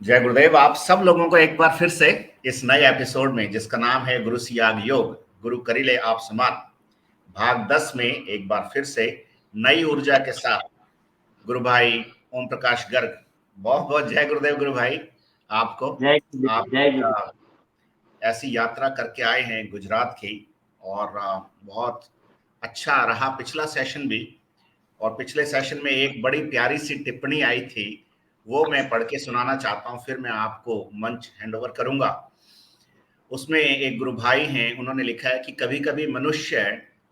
जय गुरुदेव। आप सब लोगों को एक बार फिर से इस नए एपिसोड में, जिसका नाम है गुरु सियाग योग, गुरु करिले आप समान, भाग 10 में एक बार फिर से नई ऊर्जा के साथ गुरु भाई ओम प्रकाश गर्ग, बहुत बहुत जय गुरुदेव गुरु भाई आपको। जय आप जय गुरु। ऐसी यात्रा करके आए हैं गुजरात की, और बहुत अच्छा रहा पिछला सेशन भी। और पिछले सेशन में एक बड़ी प्यारी सी टिप्पणी आई थी, वो मैं पढ़ के सुनाना चाहता हूँ, फिर मैं आपको मंच हैंड ओवर करूंगा। उसमें एक गुरु भाई हैं, उन्होंने लिखा है कि कभी कभी मनुष्य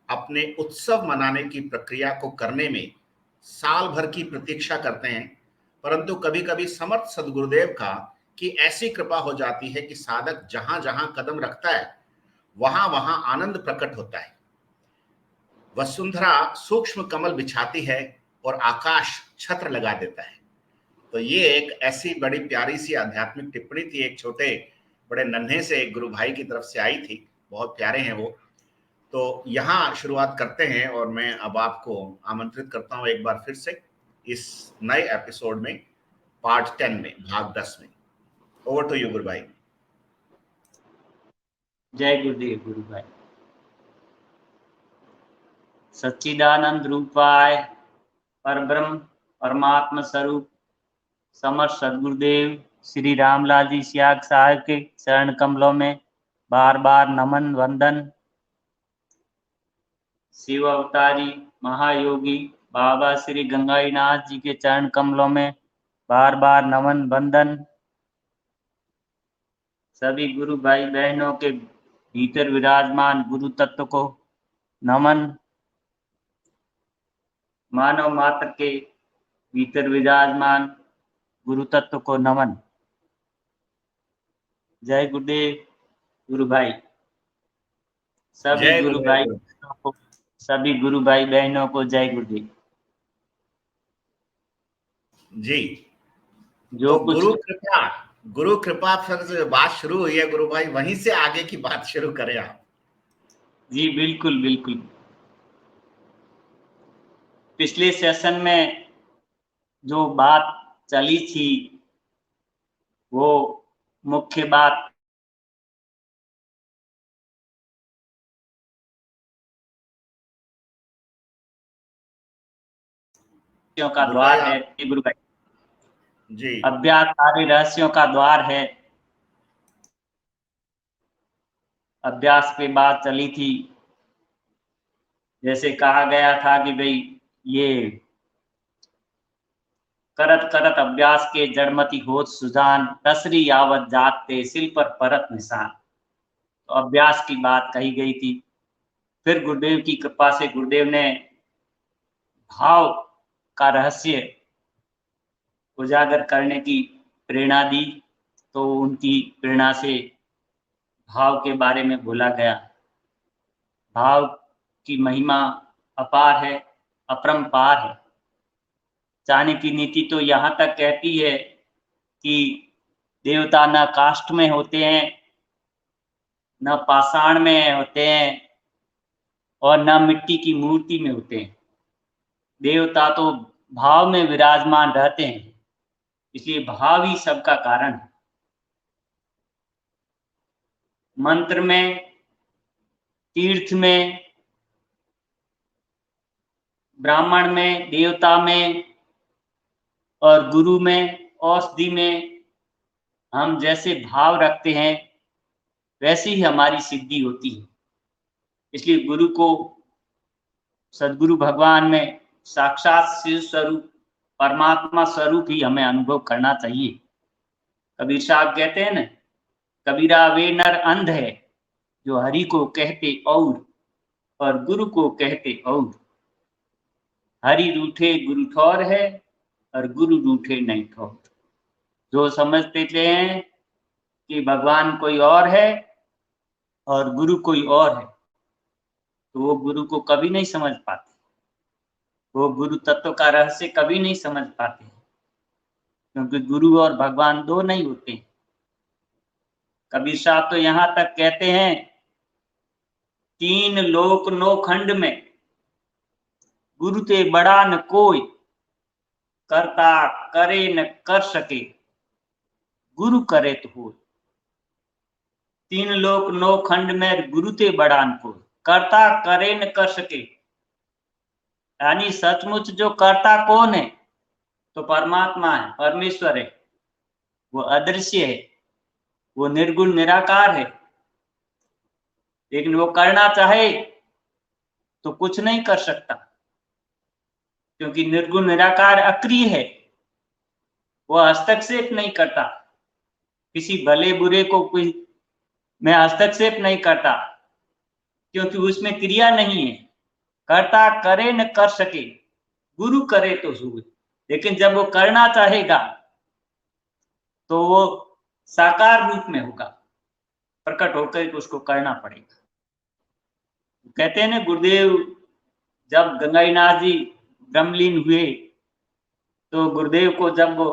अपने उत्सव मनाने की प्रक्रिया को करने में साल भर की प्रतीक्षा करते हैं, परंतु कभी कभी समर्थ सदगुरुदेव का कि ऐसी कृपा हो जाती है कि साधक जहां जहां कदम रखता है वहां वहां आनंद प्रकट होता है। वसुंधरा सूक्ष्म कमल बिछाती है और आकाश छत्र लगा देता है। तो ये एक ऐसी बड़ी प्यारी सी आध्यात्मिक टिप्पणी थी, एक छोटे बड़े नन्हे से एक गुरु भाई की तरफ से आई थी, बहुत प्यारे हैं वो। तो यहाँ शुरुआत करते हैं, और मैं अब आपको आमंत्रित करता हूँ एक बार फिर से इस नए एपिसोड में, पार्ट 10 में, भाग 10 में। ओवर टू यू गुरु भाई। जय गुरुदेव गुरु भाई। सच्चिदानंद रूपाय परब्रह्म परमात्मा स्वरूप समर्थ सदगुरुदेव श्री रामलाल जी सियाग साहब के चरण कमलों में बार बार नमन वंदन। शिव अवतारी महायोगी बाबा श्री गंगाईनाथ जी के चरण कमलों में बार बार नमन वंदन। सभी गुरु भाई बहनों के भीतर विराजमान गुरु तत्व को नमन। मानव मात्र के भीतर विराजमान गुरु तत्व को नमन। जय गुरुदेव गुरु भाई। सभी जय गुरु भाई गुरुदेव। को, सभी गुरु भाई बहनों को जय गुरुदेव जी। जो तो कुछ। गुरु कृपा फिर बात शुरू हुई है गुरु भाई, वहीं से आगे की बात शुरू करें आप। जी बिल्कुल बिल्कुल। पिछले सेशन में जो बात चली थी वो मुख्य बात का गुरु भाई द्वार है। गुरु भाई, जी अभ्यास सारे रहस्यों का द्वार है। अभ्यास पे बात चली थी, जैसे कहा गया था कि भाई ये करत करत अभ्यास के जड़मति होत सुजान तसरी यावत जाते सिल पर परत निशान। तो अभ्यास की बात कही गई थी। फिर गुरुदेव की कृपा से गुरुदेव ने भाव का रहस्य उजागर करने की प्रेरणा दी, तो उनकी प्रेरणा से भाव के बारे में बोला गया। भाव की महिमा अपार है, अपरंपार है। चाणक्य की नीति तो यहाँ तक कहती है कि देवता न काष्ठ में होते हैं, न पाषाण में होते हैं, और न मिट्टी की मूर्ति में होते हैं। देवता तो भाव में विराजमान रहते हैं, इसलिए भाव ही सबका कारण है। मंत्र में, तीर्थ में, ब्राह्मण में, देवता में और गुरु में, औषधि में हम जैसे भाव रखते हैं वैसे ही हमारी सिद्धि होती है। इसलिए गुरु को सदगुरु भगवान में साक्षात शिव स्वरूप परमात्मा स्वरूप ही हमें अनुभव करना चाहिए। कबीर साहब कहते हैं ना, कबीरा वे नर अंध है जो हरि को कहते और गुरु को कहते और। हरि रूठे गुरु ठौर है और गुरु रूठे नहीं ठौर। जो समझते हैं कि भगवान कोई और है और गुरु कोई और है, तो वो गुरु को कभी नहीं समझ पाते, वो गुरु तत्व का रहस्य कभी नहीं समझ पाते, क्योंकि गुरु और भगवान दो नहीं होते। कबीर साहब तो यहाँ तक कहते हैं, तीन लोक नो खंड में गुरु ते बड़ा न कोई, करता करे न कर सके, गुरु करे तो हो। तीन लोक नौ खंड में गुरु ते बड़ान को, कर्ता करे न कर सके। यानी सचमुच जो कर्ता कौन है? तो परमात्मा है, परमेश्वर है। वो अदृश्य है, वो निर्गुण निराकार है। लेकिन वो करना चाहे तो कुछ नहीं कर सकता, क्योंकि निर्गुण निराकार अक्रिय है। वो हस्तक्षेप नहीं करता, किसी भले बुरे को कोई में हस्तक्षेप नहीं करता, क्योंकि उसमें क्रिया नहीं है। कर्ता करे न कर सके, गुरु करे तो हुए। लेकिन जब वो करना चाहेगा तो वो साकार रूप में होगा, प्रकट होकर उसको करना पड़ेगा। कहते हैं ना, गुरुदेव जब गंगाईनाथ जी ब्रह्मलीन हुए तो गुरुदेव को जब वो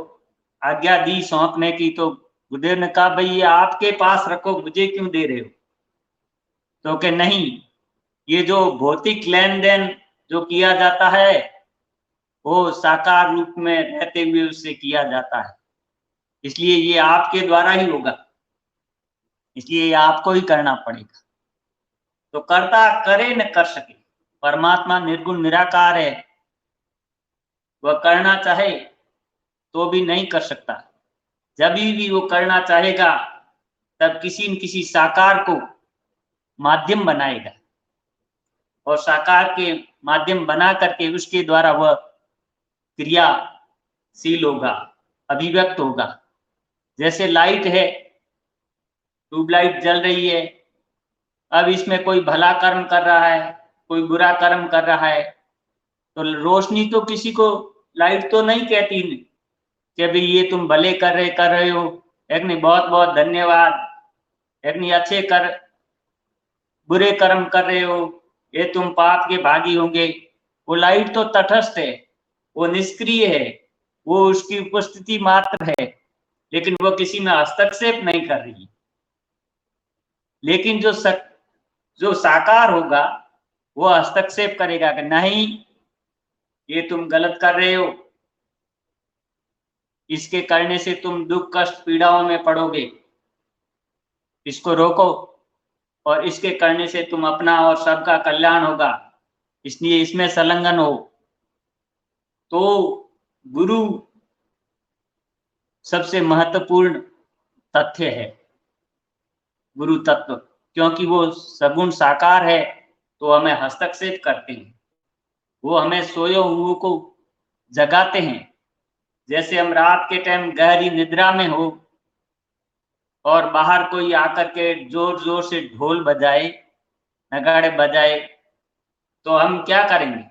आज्ञा दी सौंपने की, तो गुरुदेव ने कहा, भाई ये आपके पास रखो, मुझे क्यों दे रहे हो? तो कि नहीं, ये जो भौतिक लेन देन जो किया जाता है वो साकार रूप में रहते हुए उससे किया जाता है, इसलिए ये आपके द्वारा ही होगा, इसलिए ये आपको ही करना पड़ेगा। तो कर्ता करे न कर सके। परमात्मा निर्गुण निराकार है, वह करना चाहे तो भी नहीं कर सकता। जब भी वो करना चाहेगा तब किसी न किसी साकार को माध्यम बनाएगा, और साकार के माध्यम बना करके उसके द्वारा वह क्रियाशील होगा, अभिव्यक्त होगा। जैसे लाइट है, ट्यूबलाइट जल रही है, अब इसमें कोई भला कर्म कर रहा है, कोई बुरा कर्म कर रहा है, तो रोशनी तो किसी को लाइट तो नहीं कहती कि भाई ये तुम भले कर रहे हो, एक नहीं बहुत बहुत धन्यवाद, एक नहीं अच्छे कर, बुरे कर्म कर रहे हो, ये तुम पाप के भागी होंगे। वो लाइट तो तटस्थ है, वो निष्क्रिय है, वो उसकी उपस्थिति मात्र है, लेकिन वो किसी में हस्तक्षेप नहीं कर रही। लेकिन जो साकार होगा वो हस्तक्षेप करेगा कि नहीं, ये तुम गलत कर रहे हो, इसके करने से तुम दुख कष्ट पीड़ाओं में पड़ोगे, इसको रोको, और इसके करने से तुम अपना और सबका कल्याण होगा, इसलिए इसमें संलग्न हो। तो गुरु सबसे महत्वपूर्ण तथ्य है, गुरु तत्व, क्योंकि वो सगुण साकार है, तो हमें हस्तक्षेप करते हैं, वो हमें सोए हुए को जगाते हैं। जैसे हम रात के टाइम गहरी निद्रा में हो और बाहर कोई आकर के जोर जोर से ढोल बजाए, नगाड़े बजाए, तो हम क्या करेंगे?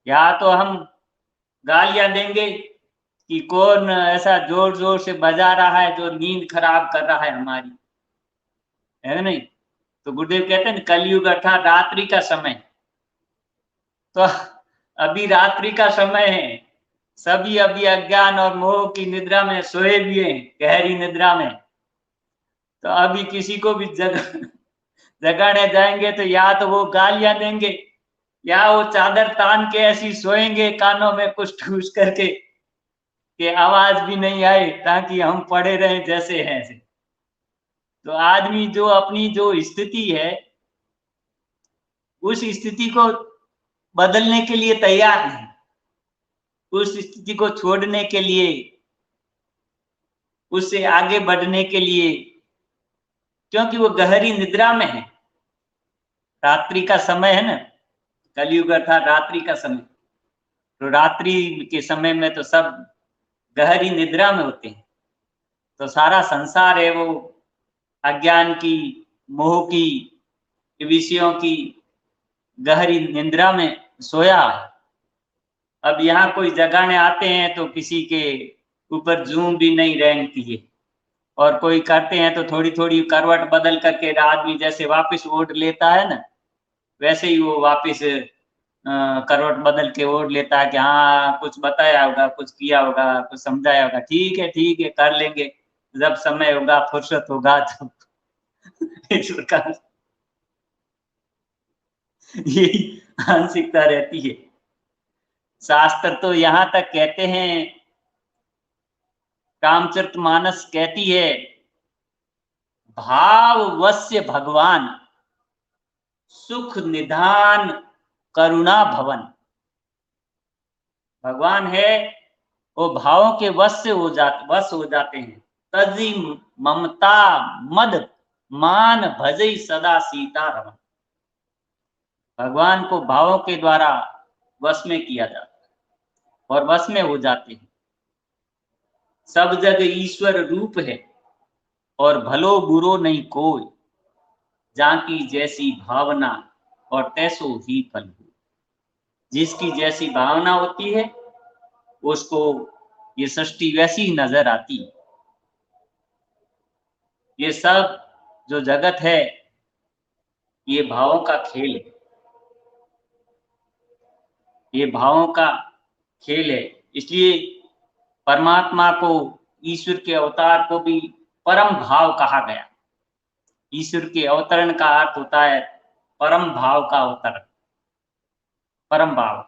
या तो हम गालियां देंगे कि कौन ऐसा जोर जोर से बजा रहा है जो नींद खराब कर रहा है हमारी, है नहीं? तो गुरुदेव कहते हैं कलयुग अर्थात रात्रि का समय, तो अभी रात्रि का समय है, सभी अभी अज्ञान और मोह की निद्रा में सोए हुए हैं, गहरी निद्रा में। तो अभी किसी को भी जगाने जाएंगे तो या तो वो गालियां देंगे, या वो चादर तान के ऐसी सोएंगे कानों में कुछ ठूस करके कि आवाज भी नहीं आए, ताकि हम पड़े रहें जैसे हैं। तो आदमी जो अपनी जो स्थिति है उस स्थिति को बदलने के लिए तैयार है, उस स्थिति को छोड़ने के लिए, उससे आगे बढ़ने के लिए, क्योंकि वो गहरी निद्रा में है। रात्रि का समय है ना, कलयुग अर्थात रात्रि का समय, तो रात्रि के समय में तो सब गहरी निद्रा में होते हैं। तो सारा संसार है वो अज्ञान की, मोह की, विषयों की गहरी निद्रा में सोया है। अब यहाँ कोई जगाने आते हैं तो किसी के ऊपर जूं भी नहीं रेंगती है, और कोई करते हैं तो थोड़ी थोड़ी करवट बदल करके आदमी जैसे वापस ओढ़ लेता है ना, वैसे ही वो वापस करवट बदल के ओढ़ लेता है कि हाँ कुछ बताया होगा, कुछ किया होगा, कुछ समझाया होगा, ठीक है कर लेंगे, जब समय होगा फुर्सत होगा तो इस प्रकार यही मानसिकता रहती है। शास्त्र तो यहाँ तक कहते हैं रामचरितमानस कहती है, भाववश्य भगवान सुख निधान करुणा भवन। भगवान है वो भावों के वश हो जाते हैं। तजी ममता मद मान भजई सदा सीता रमन। भगवान को भावों के द्वारा वश में किया जाता है और वश में हो जाते हैं। सब जग ईश्वर रूप है और भलो बुरो नहीं कोई, जाकी जैसी भावना और तैसो ही फल हो। जिसकी जैसी भावना होती है उसको ये सृष्टि वैसी ही नजर आती है। ये सब जो जगत है ये भावों का खेल है, ये भावों का खेल है। इसलिए परमात्मा को, ईश्वर के अवतार को भी परम भाव कहा गया। ईश्वर के अवतरण का अर्थ होता है परम भाव का अवतरण, परम भाव।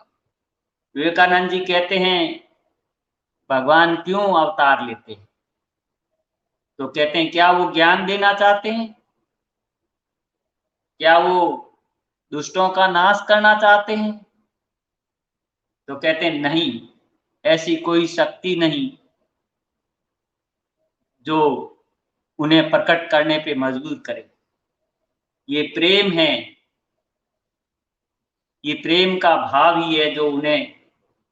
विवेकानंद जी कहते हैं भगवान क्यों अवतार लेते हैं, तो कहते हैं क्या वो ज्ञान देना चाहते हैं, क्या वो दुष्टों का नाश करना चाहते हैं? तो कहते हैं नहीं, ऐसी कोई शक्ति नहीं जो उन्हें प्रकट करने पे मजबूर करे। ये प्रेम है, ये प्रेम का भाव ही है जो उन्हें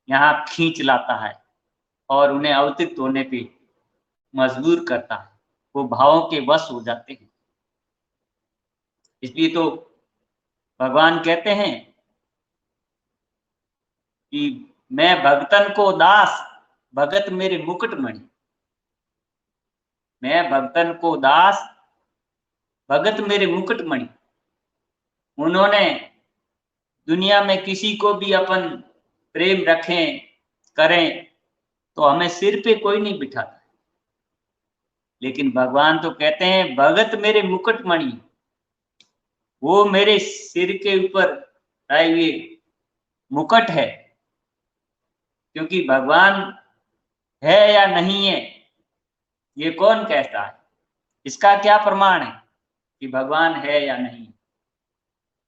यहाँ खींच लाता है और उन्हें अवतरित होने पे मजबूर करता है। वो भावों के वश हो जाते हैं। इसलिए तो भगवान कहते हैं कि मैं भगतन को दास, भगत मेरे मुकुट मणि। मैं भगतन को दास, भगत मेरे मुकुट मणि। उन्होंने दुनिया में किसी को भी अपन प्रेम रखें करें तो हमें सिर पे कोई नहीं बिठाता, लेकिन भगवान तो कहते हैं भगत मेरे मुकुट मणि। वो मेरे सिर के ऊपर आए हुए मुकुट है। क्योंकि भगवान है या नहीं है ये कौन कहता है? इसका क्या प्रमाण है कि भगवान है या नहीं?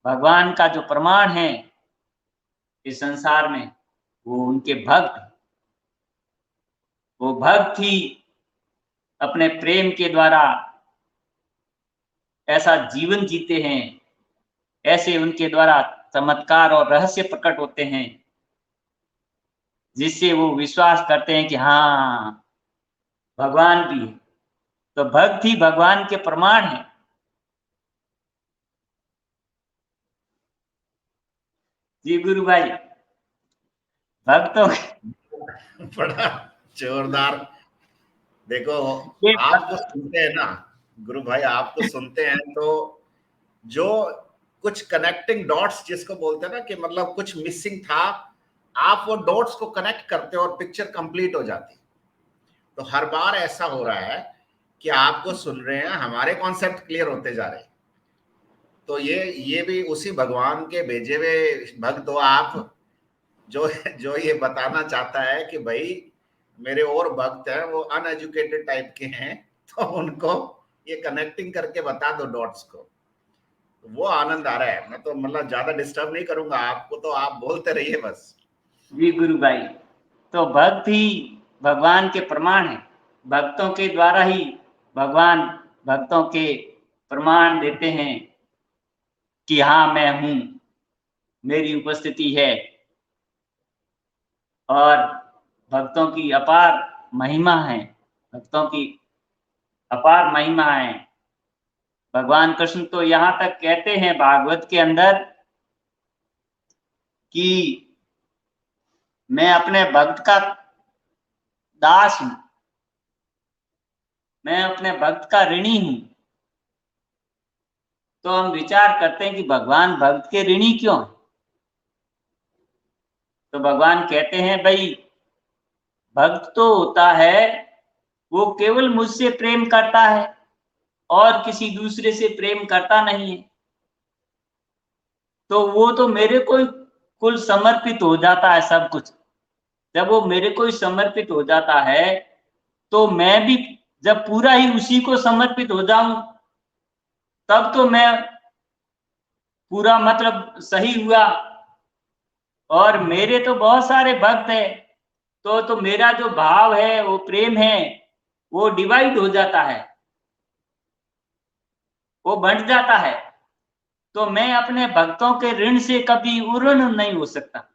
भगवान का जो प्रमाण है इस संसार में वो उनके भक्त। वो भक्त ही अपने प्रेम के द्वारा ऐसा जीवन जीते हैं, ऐसे उनके द्वारा चमत्कार और रहस्य प्रकट होते हैं जिससे वो विश्वास करते हैं कि हाँ भगवान भी है। तो भक्त ही भगवान के प्रमाण है। जी गुरु भाई, भक्तों बड़ा जोरदार। देखो, के आपको सुनते हैं ना गुरु भाई, आपको सुनते हैं तो जो कुछ कनेक्टिंग डॉट्स जिसको बोलते हैं ना कि मतलब कुछ मिसिंग था, आप वो डॉट्स को कनेक्ट करते हो और पिक्चर कंप्लीट हो जाती। तो हर बार ऐसा हो रहा है कि आपको सुन रहे हैं, हमारे कॉन्सेप्ट क्लियर होते जा रहे हैं। तो ये भी उसी भगवान के भेजे हुए भक्त हो आप, जो जो ये बताना चाहता है कि भाई मेरे और भक्त हैं वो अनएजुकेटेड टाइप के हैं, तो उनको ये कनेक्टिंग करके बता दो डॉट्स को। वो आनंद आ रहा है। मैं तो मतलब ज्यादा डिस्टर्ब नहीं करूंगा आपको, तो आप बोलते रहिए बस। जी गुरु भाई, तो भक्त ही भगवान के प्रमाण है। भक्तों के द्वारा ही भगवान भक्तों के प्रमाण देते हैं कि हाँ मैं हूं, मेरी उपस्थिति है। और भक्तों की अपार महिमा है, भक्तों की अपार महिमा है। भगवान कृष्ण तो यहाँ तक कहते हैं भागवत के अंदर कि मैं अपने भक्त का दास हूं, मैं अपने भक्त का ऋणी हूं। तो हम विचार करते हैं कि भगवान भक्त के ऋणी क्यों है? तो भगवान कहते हैं भाई भक्त तो होता है वो केवल मुझसे प्रेम करता है और किसी दूसरे से प्रेम करता नहीं है। तो वो तो मेरे को कुल समर्पित हो जाता है सब कुछ। जब वो मेरे को समर्पित हो जाता है तो मैं भी जब पूरा ही उसी को समर्पित हो जाऊं तब तो मैं पूरा मतलब सही हुआ। और मेरे तो बहुत सारे भक्त हैं, तो मेरा जो भाव है, वो प्रेम है, वो डिवाइड हो जाता है, वो बढ़ जाता है। तो मैं अपने भक्तों के ऋण से कभी उऋण नहीं हो सकता,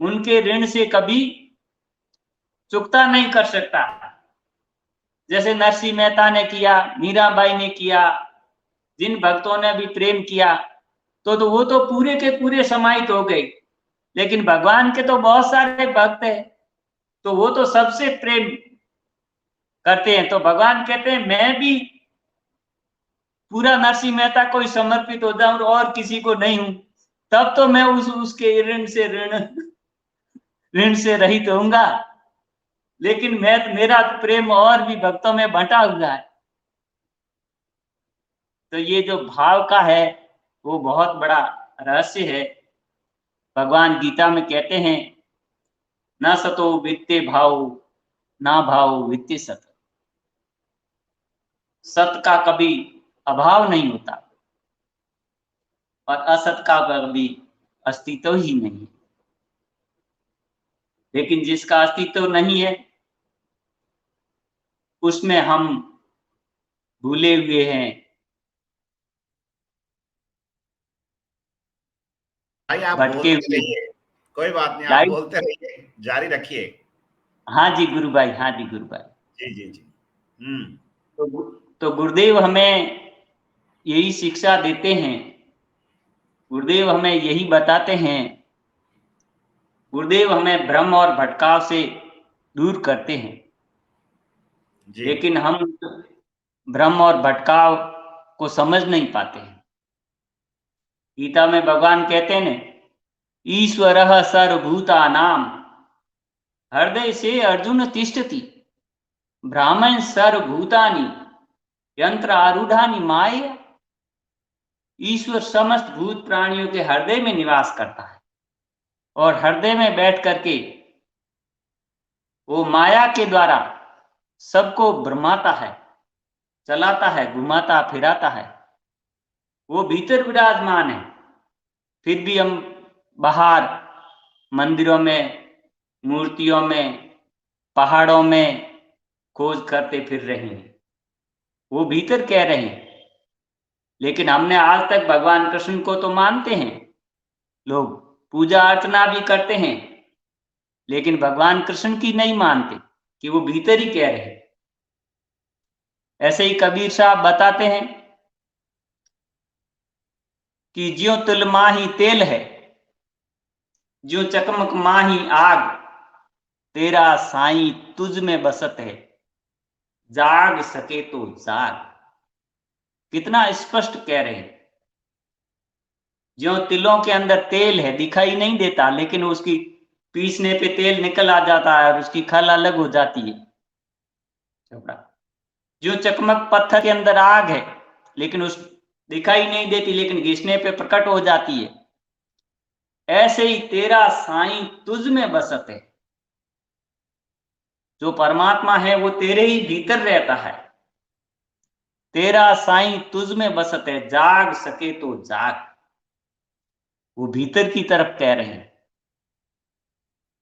उनके ऋण से कभी चुकता नहीं कर सकता। जैसे नरसिंह मेहता ने किया, मीराबाई ने किया, जिन भक्तों ने भी प्रेम किया, तो वो तो पूरे के पूरे समाहित हो गए। लेकिन भगवान के तो बहुत सारे भक्त हैं, तो वो तो सबसे प्रेम करते हैं। तो भगवान कहते हैं मैं भी पूरा नरसिंह मेहता को ही समर्पित हो जाऊं और किसी को नहीं हूं, तब तो मैं उसके ऋण से रहित होऊंगा। लेकिन मेरा प्रेम और भी भक्तों में बंटा हुआ है। तो ये जो भाव का है वो बहुत बड़ा रहस्य है। भगवान गीता में कहते हैं, न सतो वित्ते भाव, ना भाव वित्ते सत। सत का कभी अभाव नहीं होता और असत का कभी अस्तित्व ही नहीं। लेकिन जिसका अस्तित्व नहीं है उसमें हम भूले हुए हैं। भाई आप भटके बोलते हुए रहिए, कोई बात नहीं, आप लाइट। बोलते रहिए, जारी रखिए। हाँ जी गुरु भाई, हाँ जी गुरु भाई। जी जी जी। हम्म। तो गुरुदेव हमें यही शिक्षा देते हैं, गुरुदेव हमें यही बताते हैं। गुरुदेव हमें भ्रम और भटकाव से दूर करते हैं। जी लेकिन हम भ्रम और भटकाव को समझ नहीं पाते हैं। गीता में भगवान कहते हैं न, ईश्वरः सर्वभूतानां हृदय से अर्जुन तिष्ठति, ब्राह्मण सर्वभूतानि यंत्र आरूढ़ानि माया। ईश्वर समस्त भूत प्राणियों के हृदय में निवास करता है और हृदय में बैठ करके वो माया के द्वारा सबको भ्रमाता है, चलाता है, घुमाता फिराता है। वो भीतर विराजमान है, फिर भी हम बाहर मंदिरों में, मूर्तियों में, पहाड़ों में खोज करते फिर रहे हैं। वो भीतर कह रहे हैं। लेकिन हमने आज तक भगवान कृष्ण को तो मानते हैं, लोग पूजा अर्चना भी करते हैं, लेकिन भगवान कृष्ण की नहीं मानते कि वो भीतर ही कह रहे हैं। ऐसे ही कबीर साहब बताते हैं कि ज्यों तिल माही तेल है, ज्यों चकमक माही आग, तेरा साईं तुझ में बसत है, जाग सके तो जाग। कितना स्पष्ट कह रहे हैं। ज्यों तिलों के अंदर तेल है, दिखाई नहीं देता, लेकिन उसकी पीसने पे तेल निकल आ जाता है और उसकी खल अलग हो जाती है। जो चकमक पत्थर के अंदर आग है, लेकिन उस दिखाई नहीं देती, लेकिन घिसने पे प्रकट हो जाती है। ऐसे ही तेरा साईं तुझ में बसत है। जो परमात्मा है वो तेरे ही भीतर रहता है। तेरा साईं तुझ में बसत है, जाग सके तो जाग। वो भीतर की तरफ कह रहे हैं।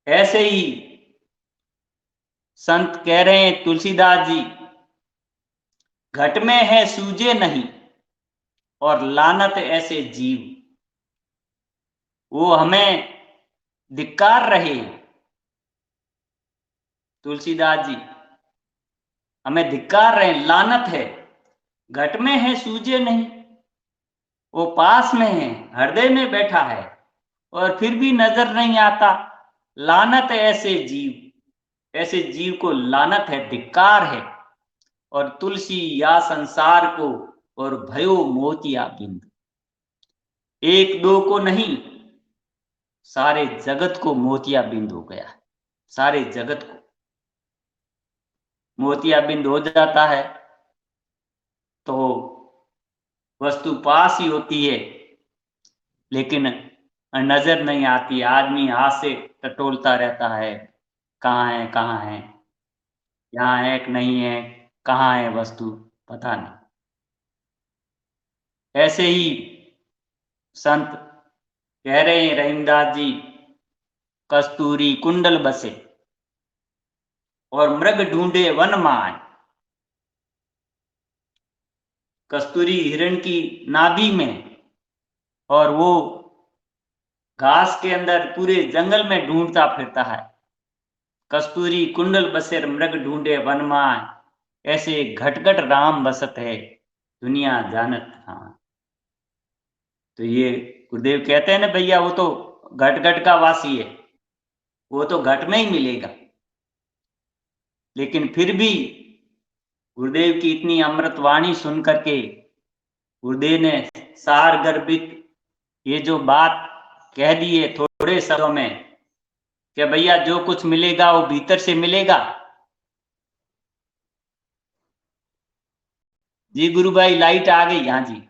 ऐसे ही संत कह रहे हैं, तुलसीदास जी, घट में है सूझे नहीं और लानत ऐसे जीव। वो हमें धिक्कार रहे हैं, तुलसीदास जी हमें धिक्कार रहे, लानत है। घट में है सूझे नहीं, वो पास में है, हृदय में बैठा है और फिर भी नजर नहीं आता। लानत है ऐसे जीव, ऐसे जीव को लानत है, धिक्कार है। और तुलसी या संसार को और भयो मोतिया बिंद। एक दो को नहीं, सारे जगत को मोतिया बिंद हो गया है। सारे जगत को मोतिया बिंद हो जाता है तो वस्तु पास ही होती है, लेकिन नजर नहीं आती। आदमी हाथ से टटोलता रहता है, कहाँ है कहाँ है। यहाँ है कि नहीं है, कहाँ है वस्तु, पता नहीं। ऐसे ही संत कह रहे हैं रहीमदास जी, कस्तूरी कुंडल बसे और मृग ढूंढे वन माय। कस्तूरी हिरण की नाभि में और वो घास के अंदर पूरे जंगल में ढूंढता फिरता है। कस्तूरी कुंडल बसे मृग ढूंढे वन माय, ऐसे घटघट राम बसत है दुनिया जानत हाँ। तो ये गुरुदेव कहते हैं ना भैया, वो तो घट घट का वासी है, वो तो घट में ही मिलेगा। लेकिन फिर भी गुरुदेव की इतनी अमृत वाणी सुन करके गुरुदेव ने सार गर्भित ये जो बात कह दी है थोड़े शब्दों में कि भैया जो कुछ मिलेगा वो भीतर से मिलेगा। जी गुरु भाई, लाइट आ गई। हाँ जी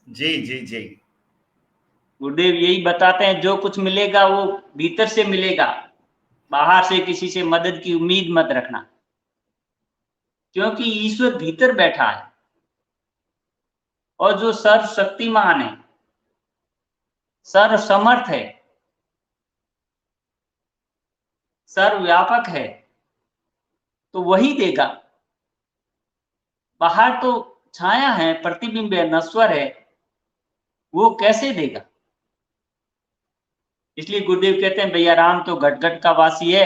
जी जी जी। गुरुदेव यही बताते हैं, जो कुछ मिलेगा वो भीतर से मिलेगा, बाहर से किसी से मदद की उम्मीद मत रखना, क्योंकि ईश्वर भीतर बैठा है और जो सर्वशक्तिमान है, सर्वसमर्थ है, सर्वव्यापक है, तो वही देगा। बाहर तो छाया है, प्रतिबिंब है, नश्वर है, वो कैसे देगा। इसलिए गुरुदेव कहते हैं भैया राम तो घट घट का वासी है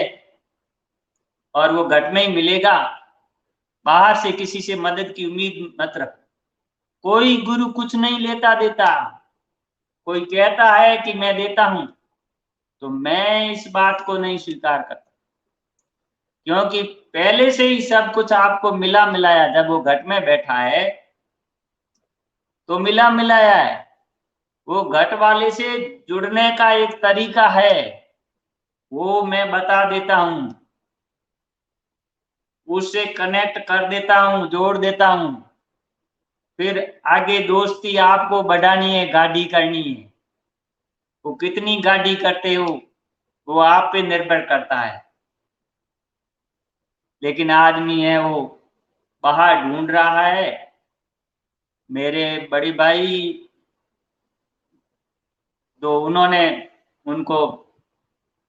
और वो घट में ही मिलेगा, बाहर से किसी से मदद की उम्मीद मत रख। कोई गुरु कुछ नहीं लेता देता, कोई कहता है कि मैं देता हूं, तो मैं इस बात को नहीं स्वीकार करता, क्योंकि पहले से ही सब कुछ आपको मिला मिलाया। जब वो घट में बैठा है तो मिला मिलाया है। वो घट वाले से जुड़ने का एक तरीका है, वो मैं बता देता हूं, उससे कनेक्ट कर देता हूं, जोड़ देता हूं। फिर आगे दोस्ती आपको बढ़ानी है, गाड़ी करनी है, वो कितनी गाड़ी करते हो वो आप पे निर्भर करता है। लेकिन आदमी है वो बाहर ढूंढ रहा है। मेरे बड़ी भाई जो उन्होंने, उनको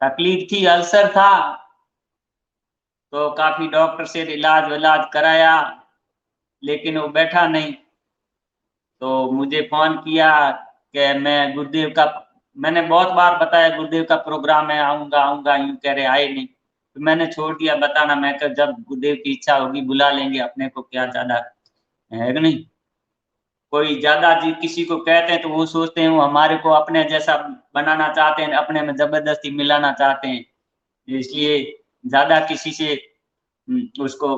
तकलीफ थी, अल्सर था, तो काफी डॉक्टर से इलाज विलाज कराया, लेकिन वो बैठा नहीं। तो मुझे फोन किया कि मैं गुरुदेव का, मैंने बहुत बार बताया गुरुदेव का प्रोग्राम है, आऊंगा आऊंगा, यूं कह रहे आए नहीं। तो मैंने छोड़ दिया बताना, मैं कहा जब गुरुदेव की इच्छा होगी बुला लेंगे, अपने को क्या ज्यादा है कि नहीं। कोई ज्यादा जी किसी को कहते हैं तो वो सोचते हैं वो हमारे को अपने जैसा बनाना चाहते हैं, अपने में जबरदस्ती मिलाना चाहते हैं। इसलिए ज्यादा किसी से उसको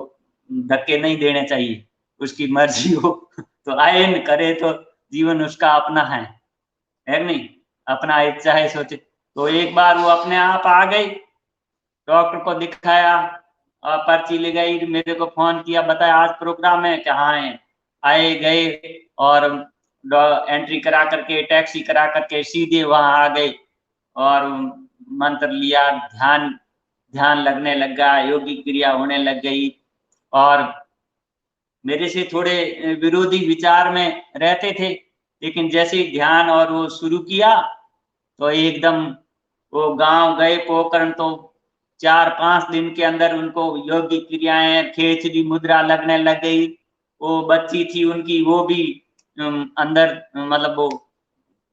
धक्के नहीं देने चाहिए, उसकी मर्जी हो तो आए न करे, तो जीवन उसका अपना है नहीं, अपना इच्छा है सोचे। तो एक बार वो अपने आप आ गई, डॉक्टर को दिखाया और पर्ची ले गई, मेरे को फोन किया, बताया आज प्रोग्राम है, कहाँ है। आए गए और एंट्री करा करके, टैक्सी करा करके सीधे वहां आ गए और मंत्र लिया, ध्यान ध्यान लगने लग गया, योगिक क्रिया होने लग गई। और मेरे से थोड़े विरोधी विचार में रहते थे, लेकिन जैसे ही ध्यान और वो शुरू किया तो एकदम वो गांव गए पोखरण, तो 4-5 दिन के अंदर उनको योगिक क्रियाएं, खेचरी मुद्रा लगने लग गई। वो बच्ची थी उनकी, वो भी अंदर मतलब वो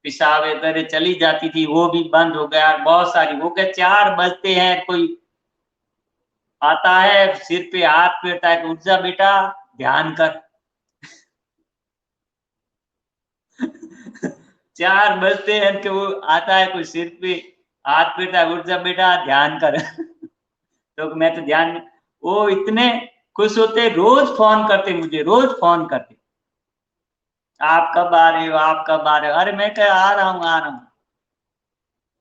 पेशाब वगैरह चली जाती थी, वो भी बंद हो गया। बहुत सारी, वो क्या 4 बजते हैं, कोई आता है सिर पे हाथ फेरता है, उठ जा बेटा ध्यान कर 4 बजते हैं कि वो आता है, कोई सिर पे हाथ फेरता है, उठ जा बेटा ध्यान कर तो मैं तो ध्यान, वो इतने खुश होते, रोज फोन करते मुझे, रोज फोन करते, आप कब आ रहे हो, आप कब आ रहे हो। अरे मैं क्या, आ रहा हूँ आ रहा हूँ,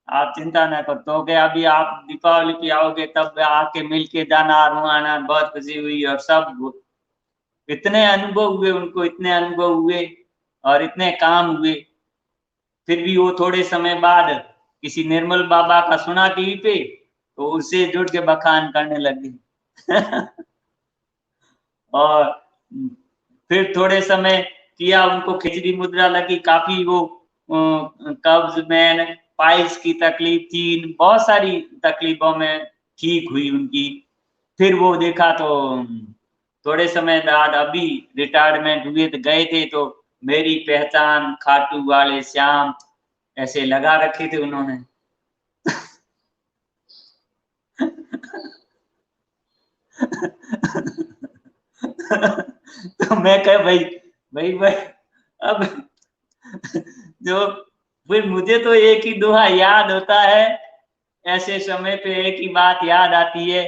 आप चिंता न करो। तो क्या अभी आप दीपावली पे आओगे तब आके मिल के जाना, आना, बहुत खुशी हुई। और सब इतने अनुभव हुए उनको, इतने अनुभव हुए और इतने काम हुए। फिर भी वो थोड़े समय बाद किसी निर्मल बाबा का सुना टीवी पे, तो उससे जुड़ के बखान करने लगी। और फिर थोड़े समय किया, उनको खिचड़ी मुद्रा लगी, काफी वो कब्ज में, पाइल्स की तकलीफ थी, बहुत सारी तकलीफों में ठीक हुई उनकी। फिर वो देखा तो थोड़े समय बाद अभी रिटायरमेंट हुए, तो गए थे तो मेरी पहचान खाटू वाले श्याम ऐसे लगा रखे थे उन्होंने। तो मैं कह भाई भाई भाई अब जो फिर मुझे तो एक ही दोहा याद होता है, ऐसे समय पे एक ही बात याद आती है।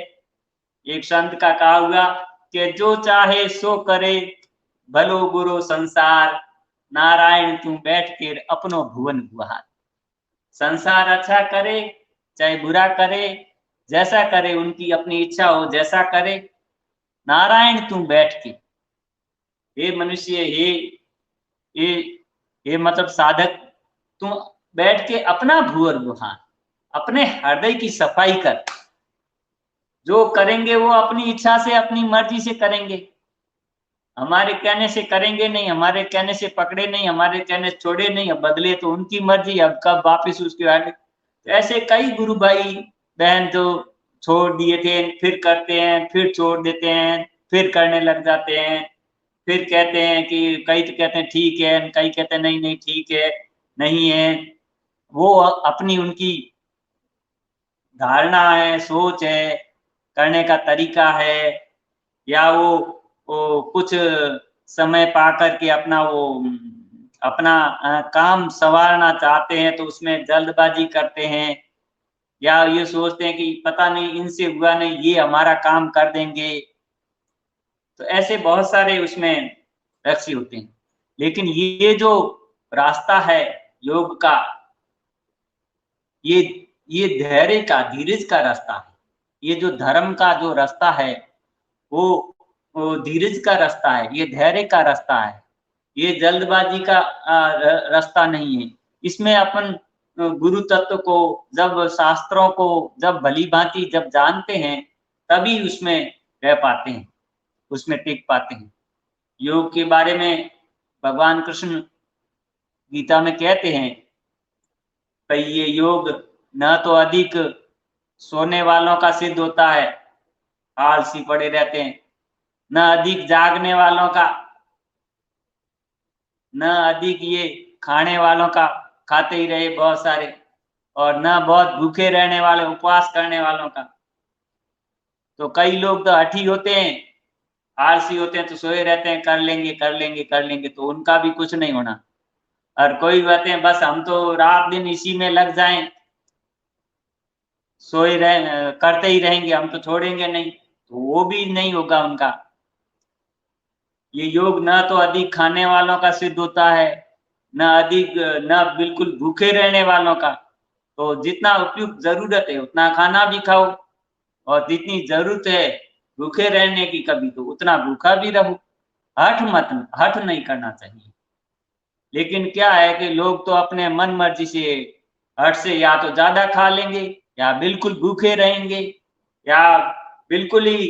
एक संत का कहा हुआ कि जो चाहे सो करे, भलो बुरो संसार, नारायण तू बैठ के अपनो भुवन गुहार। संसार अच्छा करे चाहे बुरा करे, जैसा करे उनकी अपनी इच्छा हो, जैसा करे, नारायण तू बैठ के, हे मनुष्य, ये ये मतलब साधक, तू बैठ के अपना भूअर गुहार, अपने हृदय की सफाई कर। जो करेंगे वो अपनी इच्छा से अपनी मर्जी से करेंगे, हमारे कहने से करेंगे नहीं, हमारे कहने से पकड़े नहीं, हमारे कहने से छोड़े नहीं, अब बदले तो उनकी मर्जी, अब कब वापिस उसके आगे। तो ऐसे कई गुरु भाई बहन जो छोड़ दिए थे, फिर करते हैं, फिर छोड़ देते हैं, फिर करने लग जाते हैं, फिर कहते हैं कि कई तो कहते हैं ठीक है, कई कहते हैं नहीं नहीं ठीक है, नहीं है। वो अपनी उनकी धारणा है, सोच है, करने का तरीका है, या वो कुछ समय पा करके अपना वो अपना काम संवारना चाहते हैं तो उसमें जल्दबाजी करते हैं, या ये सोचते हैं कि पता नहीं इनसे हुआ नहीं, ये हमारा काम कर देंगे। तो ऐसे बहुत सारे उसमें रक्षी होते हैं। लेकिन ये जो रास्ता है योग का, ये ये धैर्य का, धीरज का रास्ता है। ये जो धर्म का जो रास्ता है वो धीरज का रास्ता है, ये धैर्य का रास्ता है, ये जल्दबाजी का रास्ता नहीं है। इसमें अपन गुरु तत्व को जब, शास्त्रों को जब भली भांति जब जानते हैं, तभी उसमें रह पाते हैं, उसमें टिक पाते हैं। योग के बारे में भगवान कृष्ण गीता में कहते हैं भाई, ये योग न तो अधिक सोने वालों का सिद्ध होता है, आलसी पड़े रहते हैं, न अधिक जागने वालों का, न अधिक ये खाने वालों का, खाते ही रहे बहुत सारे, और न बहुत भूखे रहने वाले, उपवास करने वालों का। तो कई लोग तो हठी होते हैं, आलसी होते हैं, तो सोए रहते हैं, कर लेंगे कर लेंगे कर लेंगे, तो उनका भी कुछ नहीं होना। और कोई कहते हैं बस हम तो रात दिन इसी में लग जाएं, सोए रहे, करते ही रहेंगे, हम तो छोड़ेंगे नहीं, तो वो भी नहीं होगा उनका। ये योग न तो अधिक खाने वालों का सिद्ध होता है, न अधिक, न बिल्कुल भूखे रहने वालों का। तो जितना उपयुक्त जरूरत है उतना खाना भी खाओ, और जितनी जरूरत है भूखे रहने की कभी, तो उतना भूखा भी रहो। हठ नहीं करना चाहिए। लेकिन क्या है कि लोग तो अपने मन मर्जी से हठ से या तो ज्यादा खा लेंगे, या बिल्कुल भूखे रहेंगे, या बिल्कुल ही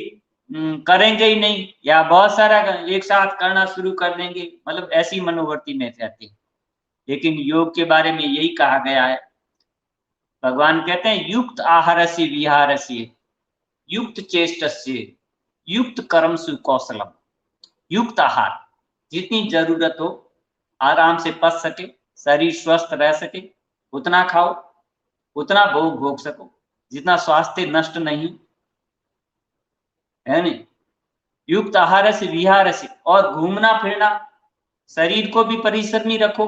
करेंगे ही नहीं, या बहुत सारा एक साथ करना शुरू कर देंगे, मतलब ऐसी मनोवृत्ति में रहते हैं। लेकिन योग के बारे में यही कहा गया है, भगवान कहते हैं युक्त आहारस्य विहारस्य, युक्त चेष्टस्य, युक्त कर्मसु कौशलम। युक्त आहार, जितनी जरूरत हो, आराम से पच सके, शरीर स्वस्थ रह सके, उतना खाओ, उतना भोग भोग सको, जितना स्वास्थ्य नष्ट नहीं, है नहीं। युक्त आहार से विहार से, और घूमना फिरना, शरीर को भी परिश्रमी रखो।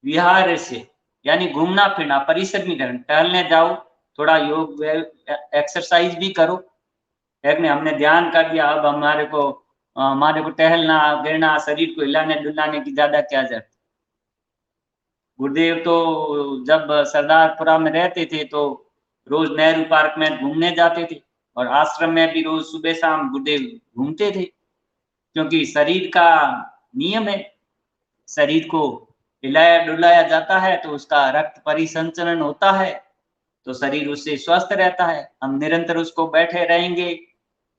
विहार से यानी घूमना फिरना, परिश्रमी करना, टहलने जाओ, थोड़ा योग एक्सरसाइज भी करो। एक ने हमने ध्यान कर दिया, अब हमारे को टहलना गिरना, शरीर को हिलाने डुलाने की ज्यादा क्या जरूरत। गुरुदेव तो जब सरदारपुरा में रहते थे तो रोज नेहरू पार्क में घूमने जाते थे, और आश्रम में भी रोज सुबह शाम गुरुदेव घूमते थे, क्योंकि शरीर का नियम है, शरीर को हिलाया डुलाया जाता है तो उसका रक्त परिसंचरण होता है, तो शरीर उससे स्वस्थ रहता है। हम निरंतर उसको बैठे रहेंगे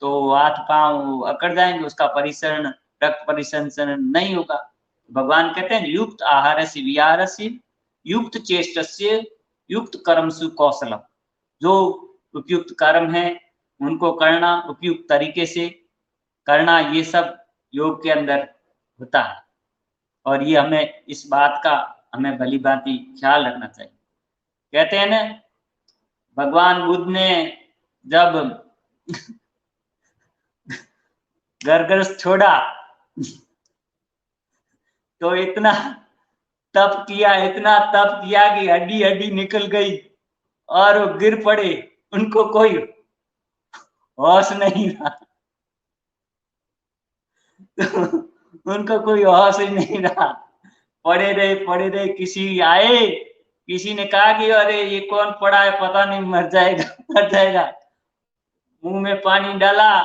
तो हाथ पांव अकड़ जाएंगे, उसका परिसरण, रक्त परिसंचरण नहीं होगा। भगवान कहते हैं युक्त आहारस्य विहारस्य युक्त चेष्टस्य युक्त कर्मसु कौशलम। जो उपयुक्त कर्म है उनको करना, उपयुक्त तरीके से करना, ये सब योग के अंदर होता है। और ये हमें इस बात का हमें भली भांति ख्याल रखना चाहिए। कहते हैं ना, भगवान बुद्ध ने जब गर्गरस छोड़ा तो इतना तप किया, इतना तप किया कि हड्डी हड्डी निकल गई और वो गिर पड़े, उनको कोई होश नहीं रहा। तो उनको कोई होश ही नहीं रहा, पड़े रहे। किसी आए, किसी ने कहा कि अरे ये कौन पड़ा है, पता नहीं मर जाएगा। मुंह में पानी डाला,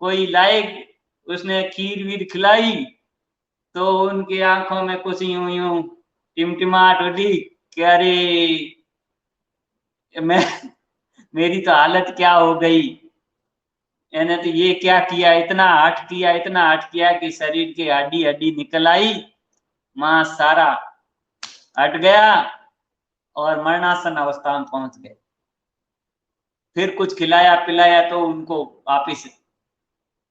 कोई लाए, उसने खीर वीर खिलाई तो उनकी आंखों में कुछ यूं टिमटिमाहट उठी कि अरे मेरी तो हालत क्या हो गई। मैंने तो ये क्या किया, इतना हठ किया कि शरीर की हड्डी हड्डी निकल आई, मां सारा हट गया और मरणासन अवस्था में पहुंच गए। फिर कुछ खिलाया पिलाया तो उनको वापिस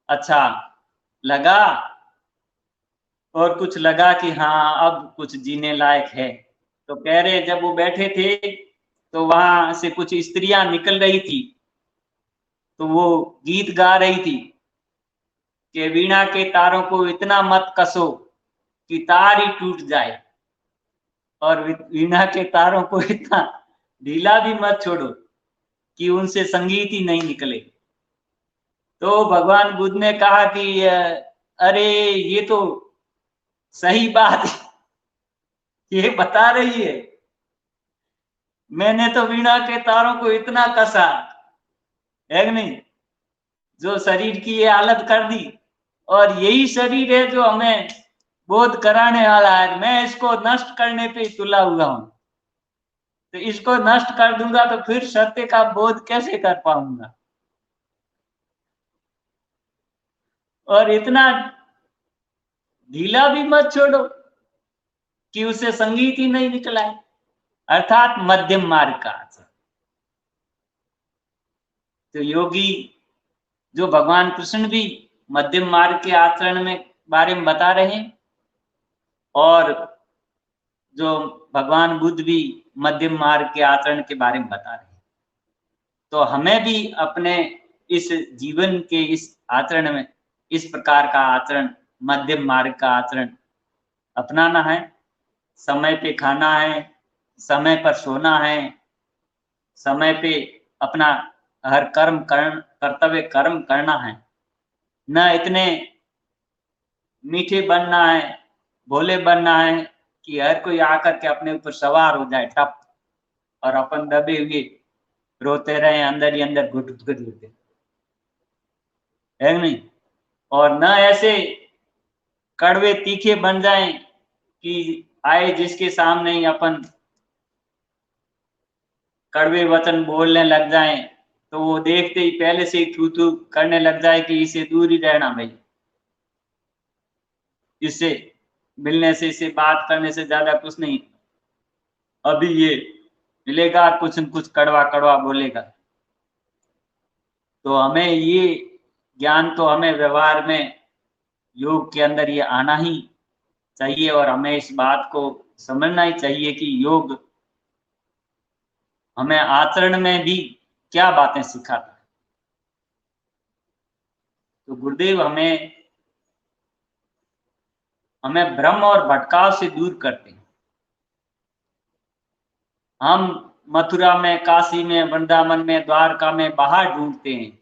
अच्छा लगा और कुछ लगा कि हाँ अब कुछ जीने लायक है। तो कह रहे जब वो बैठे थे तो वहां से कुछ स्त्रियां निकल रही थी, तो वो गीत गा रही थी कि वीणा के तारों को इतना मत कसो कि तार ही टूट जाए, और वीणा के तारों को इतना ढीला भी मत छोड़ो कि उनसे संगीत ही नहीं निकले। तो भगवान बुद्ध ने कहा कि अरे ये तो सही बात ये बता रही है, मैंने तो वीणा के तारों को इतना कसा है कि नहीं, जो शरीर की ये हालत कर दी, और यही शरीर है जो हमें बोध कराने वाला है। मैं इसको नष्ट करने पे तुला हुआ हूं, तो इसको नष्ट कर दूंगा तो फिर सत्य का बोध कैसे कर पाऊंगा। और इतना ढीला भी मत छोड़ो कि उसे संगीत ही नहीं निकला है, अर्थात मध्यम मार्ग का आचरण। तो योगी जो भगवान कृष्ण भी मध्यम मार्ग के आचरण में बारे में बता रहे हैं, और जो भगवान बुद्ध भी मध्यम मार्ग के आचरण के बारे में बता रहे हैं। तो हमें भी अपने इस जीवन के इस आचरण में इस प्रकार का आचरण, मध्यम मार्ग का आचरण अपनाना है। समय पे खाना है, समय पर सोना है, समय पे अपना हर कर्तव्य कर्म करना है। न इतने मीठे बनना है, भोले बनना है कि हर कोई आकर के अपने ऊपर सवार हो जाए टप, और अपन दबे हुए रोते रहे अंदर ही अंदर घुट है नहीं। और न ऐसे कड़वे तीखे बन जाएं कि आए जिसके सामने ही अपन कड़वे वचन बोलने लग जाएं तो वो देखते ही पहले से ही थू थू करने लग जाए कि इसे दूर ही रहना भाई, इससे मिलने से, इससे बात करने से ज्यादा कुछ नहीं, अभी ये मिलेगा कुछ न कुछ कड़वा कड़वा बोलेगा। तो हमें ये ज्ञान तो हमें व्यवहार में योग के अंदर ये आना ही चाहिए, और हमें इस बात को समझना ही चाहिए कि योग हमें आचरण में भी क्या बातें सिखाता है। तो गुरुदेव हमें भ्रम और भटकाव से दूर करते हैं। हम मथुरा में, काशी में, वृंदावन में, द्वारका में बाहर ढूंढते हैं,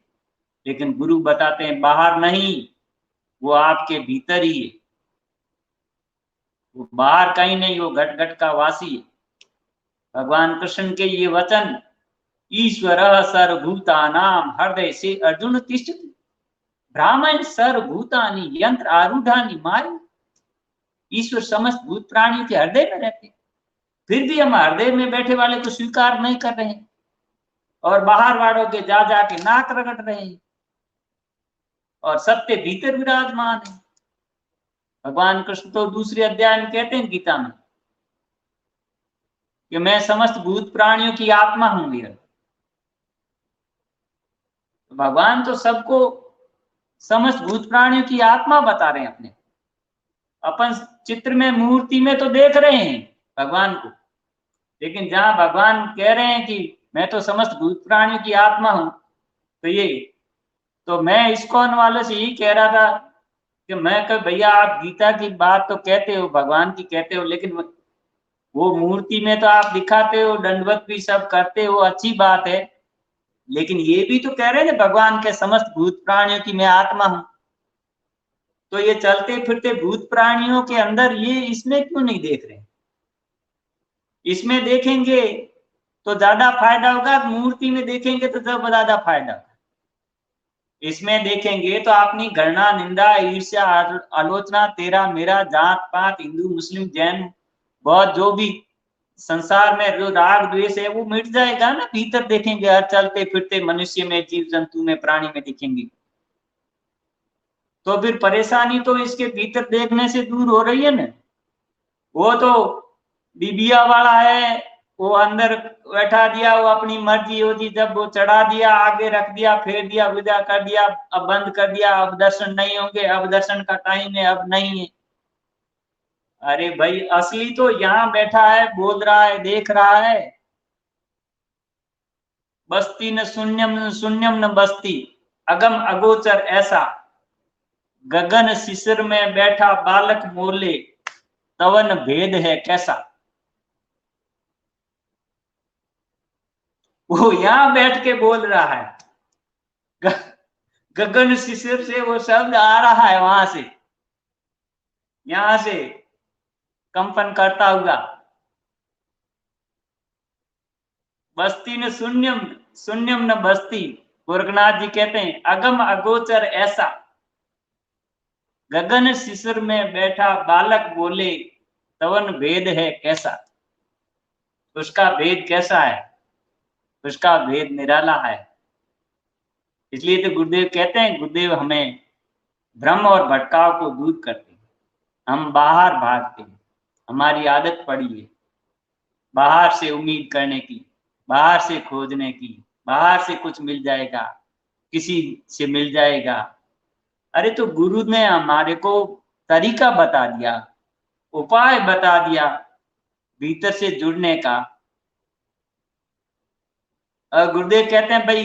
लेकिन गुरु बताते हैं बाहर नहीं, वो आपके भीतर ही है। वो बाहर कहीं नहीं, वो घट घट का वासी है। भगवान कृष्ण के ये वचन, ईश्वर सर्वभूतानां हृदय से अर्जुन तिष्ठति ब्राह्मण सर्वभूतानि यंत्र आरूढ़ानि माया। ईश्वर समस्त भूत प्राणियों के हृदय में रहते, फिर भी हम हृदय में बैठे वाले को स्वीकार नहीं कर रहे हैं। और बाहर वालों के जा जाके नाक रगड़ रहे हैं, और सत्य भीतर विराजमान है। भगवान कृष्ण तो दूसरे अध्याय में कहते हैं गीता में कि मैं समस्त भूत प्राणियों की आत्मा हूं। भगवान तो सबको समस्त भूत प्राणियों की आत्मा बता रहे हैं अपने। अपन चित्र में मूर्ति में तो देख रहे हैं भगवान को, लेकिन जहां भगवान कह रहे हैं कि मैं तो समस्त भूत प्राणियों की आत्मा हूं, तो ये तो मैं इस्कॉन वालों से यही कह रहा था कि मैं कह भैया आप गीता की बात तो कहते हो, भगवान की कहते हो, लेकिन वो मूर्ति में तो आप दिखाते हो, दंडवत भी सब करते हो, अच्छी बात है, लेकिन ये भी तो कह रहे हैं भगवान के समस्त भूत प्राणियों की मैं आत्मा हूं। तो ये चलते फिरते भूत प्राणियों के अंदर ये इसमें क्यों नहीं देख रहे? इसमें देखेंगे तो ज्यादा फायदा होगा, मूर्ति में देखेंगे तो ज्यादा फायदा होगा। इसमें देखेंगे तो अपनी घृणा, निंदा, ईर्ष्या, आलोचना, तेरा मेरा, जात पात, हिंदू मुस्लिम जैन बौद्ध, जो भी संसार में जो राग द्वेष है वो मिट जाएगा ना। भीतर देखेंगे, हर चलते फिरते मनुष्य में, जीव जंतु में, प्राणी में दिखेंगे, तो फिर परेशानी तो इसके भीतर देखने से दूर हो रही है ना। वो तो डिबिया वाला है, वो अंदर बैठा दिया, वो अपनी मर्जी होती, जब वो चढ़ा दिया, आगे रख दिया, फेर दिया, विदा कर दिया, अब बंद कर दिया, अब दर्शन नहीं होंगे, अब दर्शन का टाइम है, अब नहीं है। अरे भाई असली तो यहाँ बैठा है, बोल रहा है, देख रहा है। बस्ती न शून्यम, शून्यम न बस्ती, अगम अगोचर ऐसा, गगन शिशिर में बैठा बालक मोले, तवन भेद है कैसा। वो यहां बैठ के बोल रहा है, गगन शिशिर से वो शब्द आ रहा है, वहां से, यहां से कंपन करता हुआ। बस्ती न शून्यम, शून्यम न बस्ती, गोरखनाथ जी कहते हैं अगम अगोचर ऐसा, गगन शिशिर में बैठा बालक बोले, तवन भेद है कैसा। उसका भेद कैसा है? उसका भेद निराला है। इसलिए तो गुरुदेव कहते हैं, गुरुदेव हमें भ्रम और भटकाव को दूर करते हैं। हम बाहर भागते हैं, हमारी आदत पड़ी है बाहर से उम्मीद करने की, बाहर से खोजने की, बाहर से कुछ मिल जाएगा, किसी से मिल जाएगा। अरे तो गुरु ने हमारे को तरीका बता दिया, उपाय बता दिया भीतर से जुड़ने का। गुरुदेव कहते हैं भाई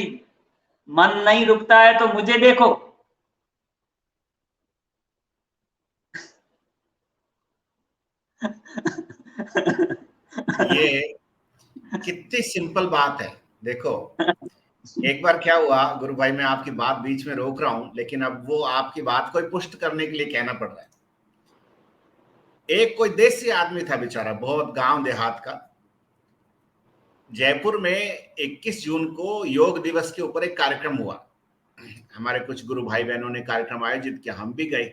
मन नहीं रुकता है तो मुझे देखो। ये कितनी सिंपल बात है। देखो एक बार क्या हुआ गुरु भाई, मैं आपकी बात बीच में रोक रहा हूं, लेकिन अब वो आपकी बात को पुष्ट करने के लिए कहना पड़ रहा है। एक कोई देसी आदमी था बेचारा, बहुत गांव देहात का। जयपुर में 21 जून को योग दिवस के ऊपर एक कार्यक्रम हुआ। हमारे कुछ गुरु भाई बहनों ने कार्यक्रम आयोजित किया, हम भी गए।